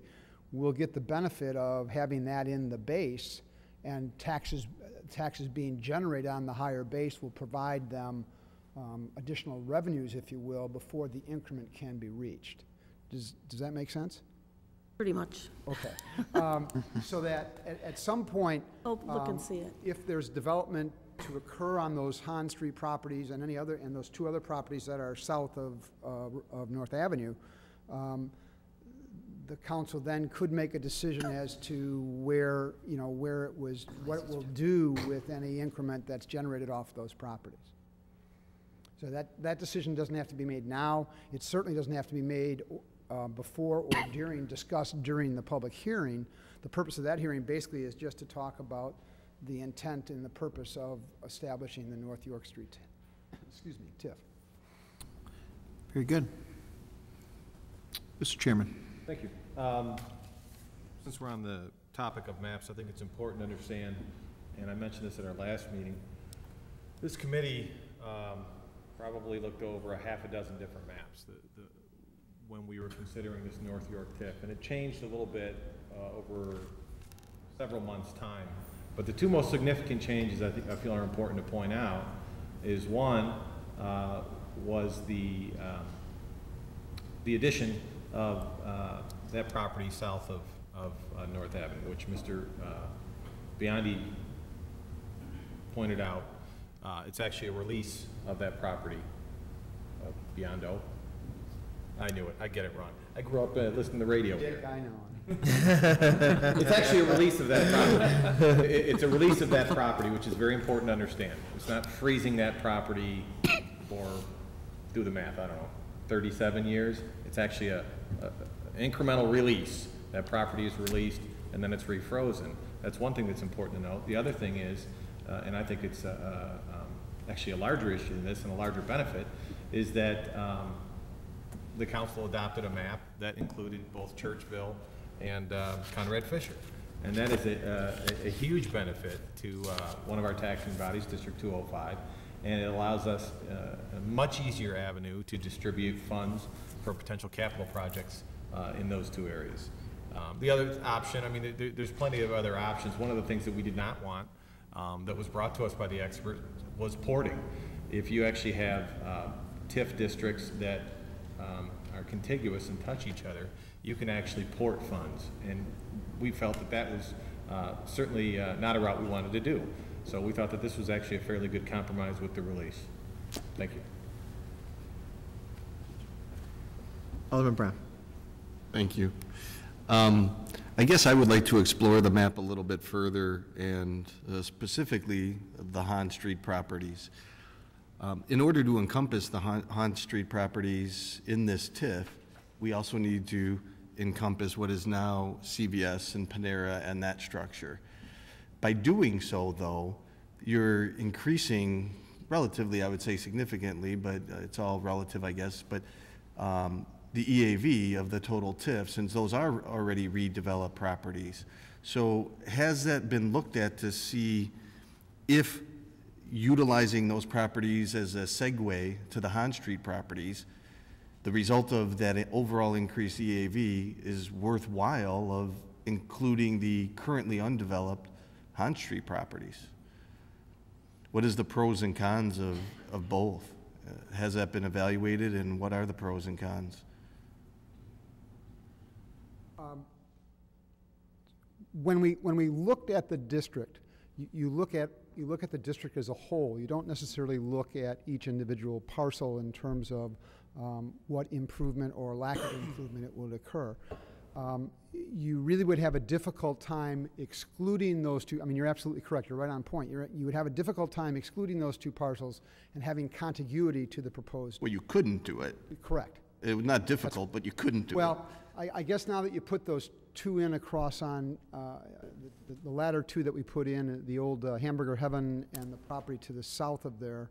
will get the benefit of having that in the base, and taxes being generated on the higher base will provide them additional revenues, if you will, before the increment can be reached. Does that make sense? Pretty much. Okay. So that at some point, Oh, look and see it. if there's development to occur on those Han Street properties and those 2 other properties that are south of North Avenue, the council then could make a decision as to what it will do with any increment that's generated off those properties. So that decision doesn't have to be made now. It certainly doesn't have to be made before or discussed during the public hearing. The purpose of that hearing basically is just to talk about the intent and the purpose of establishing the North York Street, TIF. Very good. Mr. Chairman. Thank you. Since we're on the topic of maps, I think it's important to understand, and I mentioned this at our last meeting, this committee probably looked over a half a dozen different maps when we were considering this North York TIF, and it changed a little bit over several months' time. But the 2 most significant changes I feel are important to point out is one was the addition of that property south of North Avenue, which Mr. Biondi pointed out. It's actually a release of that property, Biondo. I knew it. I get it wrong. I grew up listening to the radio. Dick, I know. It's actually a release of that property. It's a release of that property, which is very important to understand. It's not freezing that property for, do the math, I don't know, 37 years. It's actually an incremental release. That property is released and then it's refrozen. That's one thing that's important to note. The other thing is, and I think it's actually a larger issue than this and a larger benefit, is that the council adopted a map that included both Churchville and Conrad Fisher. And that is a huge benefit to one of our taxing bodies, District 205, and it allows us a much easier avenue to distribute funds for potential capital projects in those 2 areas. The other option, there's plenty of other options. One of the things that we did not want that was brought to us by the expert was porting. If you actually have TIF districts that are contiguous and touch each other, you can actually port funds. And we felt that that was certainly not a route we wanted to do. So we thought that this was actually a fairly good compromise with the release. Thank you. Alderman Brown. Thank you. I guess I would like to explore the map a little bit further, and specifically the Han Street properties. In order to encompass the Han Street properties in this TIF, we also need to encompass what is now CVS and Panera and that structure. By doing so, though, you're increasing relatively, I would say significantly, but it's all relative, I guess, but the EAV of the total TIF, since those are already redeveloped properties. So has that been looked at to see if utilizing those properties as a segue to the Han Street properties, the result of that overall increased EAV is worthwhile of including the currently undeveloped Han Street properties? What is the pros and cons of both? Has that been evaluated, and what are the pros and cons? When we looked at the district, you look at the district as a whole. You don't necessarily look at each individual parcel in terms of what improvement or lack of improvement it would occur. You really would have a difficult time excluding those two. I mean, you're absolutely correct. You're right on point. You would have a difficult time excluding those two parcels and having contiguity to the proposed. Well, you couldn't do it. Correct. It was not difficult, but you couldn't do it. Well, I guess now that you put those two in across on the latter two that we put in, the old Hamburger Heaven and the property to the south of there,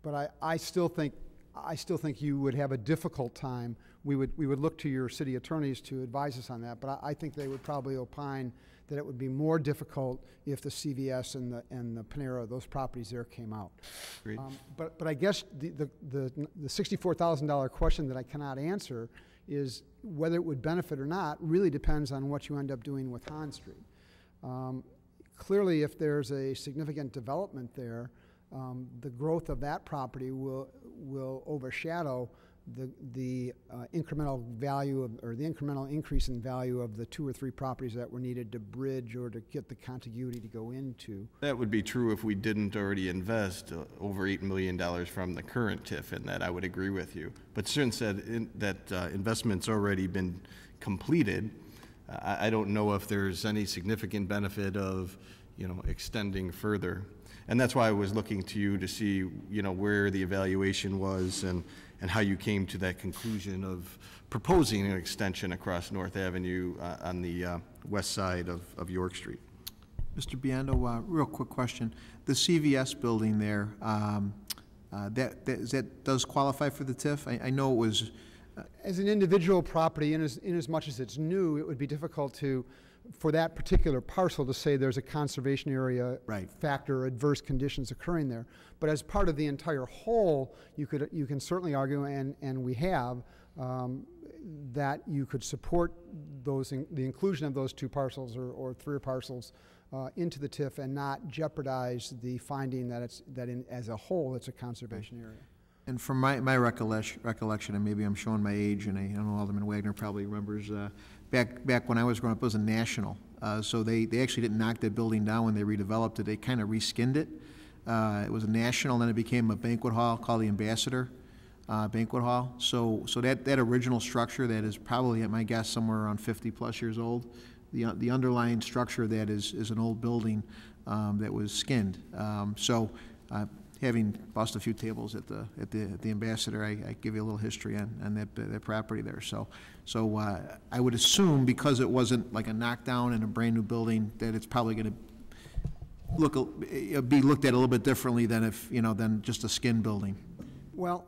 but I still think you would have a difficult time. We would look to your city attorneys to advise us on that, but I think they would probably opine that it would be more difficult if the CVS and the Panera, those properties there, came out. Agreed. But I guess the $64,000 question that I cannot answer is whether it would benefit or not really depends on what you end up doing with Hahn Street. Clearly, if there's a significant development there, the growth of that property will overshadow the incremental value or the incremental increase in value of the 2 or 3 properties that were needed to bridge or to get the contiguity to go into. That would be true if we didn't already invest over $8 million from the current TIF in that. I would agree with you. But since that investment's already been completed, I don't know if there's any significant benefit of, extending further. And that's why I was looking to you to see, where the evaluation was and how you came to that conclusion of proposing an extension across North Avenue on the west side of York Street. Mr. Biondo, real quick question. The CVS building there, that does qualify for the TIF? I know it was... As an individual property, in as much as it's new, it would be difficult for that particular parcel to say there's a conservation area factor, adverse conditions occurring there. But as part of the entire whole, you can certainly argue, and we have, that you could support the inclusion of those 2 parcels or 3 parcels into the TIF and not jeopardize the finding that as a whole it's a conservation area. And from my recollection, and maybe I'm showing my age, and I know Alderman Wagner probably remembers, back when I was growing up, it was a National. So they actually didn't knock that building down when they redeveloped it. They kind of reskinned it. It was a National, and then it became a banquet hall called the Ambassador Banquet Hall. So that original structure that is probably, at my guess, somewhere around 50-plus years old, the underlying structure of that is an old building that was skinned. Having bought a few tables at the Ambassador, I give you a little history on that property there. So I would assume, because it wasn't like a knockdown and a brand new building, that it's probably going to be looked at a little bit differently than than just a skin building. Well,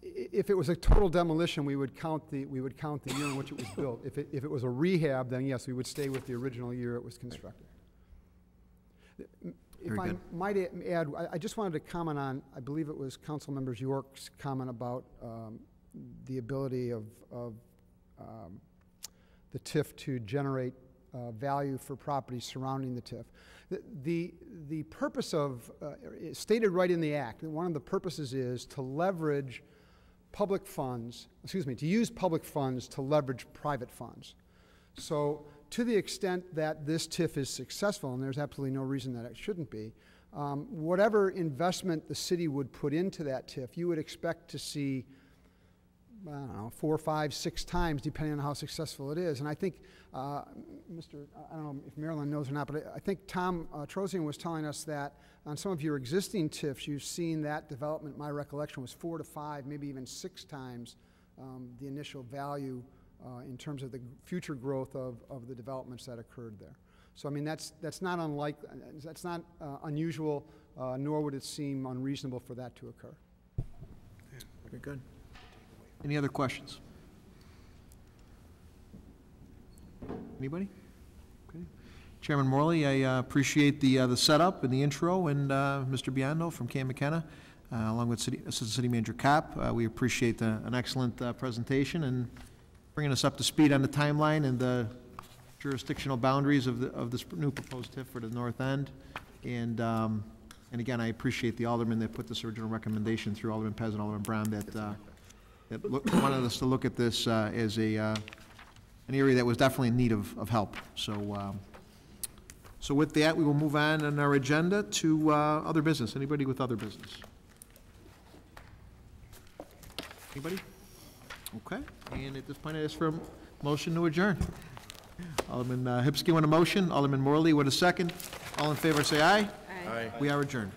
if it was a total demolition, we would count the year in which it was built. If it was a rehab, then yes, we would stay with the original year it was constructed. If I might add, I just wanted to comment on, I believe it was Councilmember York's comment about the ability of the TIF to generate value for properties surrounding the TIF. The purpose of, stated right in the Act, one of the purposes is to leverage public funds, to use public funds to leverage private funds. So to the extent that this TIF is successful, and there's absolutely no reason that it shouldn't be, whatever investment the city would put into that TIF, you would expect to see, I don't know, 4, 5, 6 times, depending on how successful it is. And I think, I don't know if Marilyn knows or not, but I think Tom Trozian was telling us that on some of your existing TIFs, you've seen that development, my recollection was 4 to 5, maybe even 6 times the initial value in terms of the future growth of the developments that occurred there. So I mean, that's not unusual, nor would it seem unreasonable for that to occur. Very good. Any other questions? Anybody? Okay. Chairman Morley, I appreciate the setup and the intro, and Mr. Biondo from Cam McKenna, along with Assistant City Manager Kopp. We appreciate an excellent presentation and bringing us up to speed on the timeline and the jurisdictional boundaries of this new proposed TIF for the north end. And And again, I appreciate the aldermen that put this original recommendation through, Alderman Pez and Alderman Brown, that wanted us to look at this as an area that was definitely in need of help. So, so with that, we will move on our agenda to other business. Anybody with other business? Anybody? Okay, and at this point, I ask for a motion to adjourn. Alderman Hipsky want a motion, Alderman Morley with a second. All in favor, say aye. Aye. We are adjourned.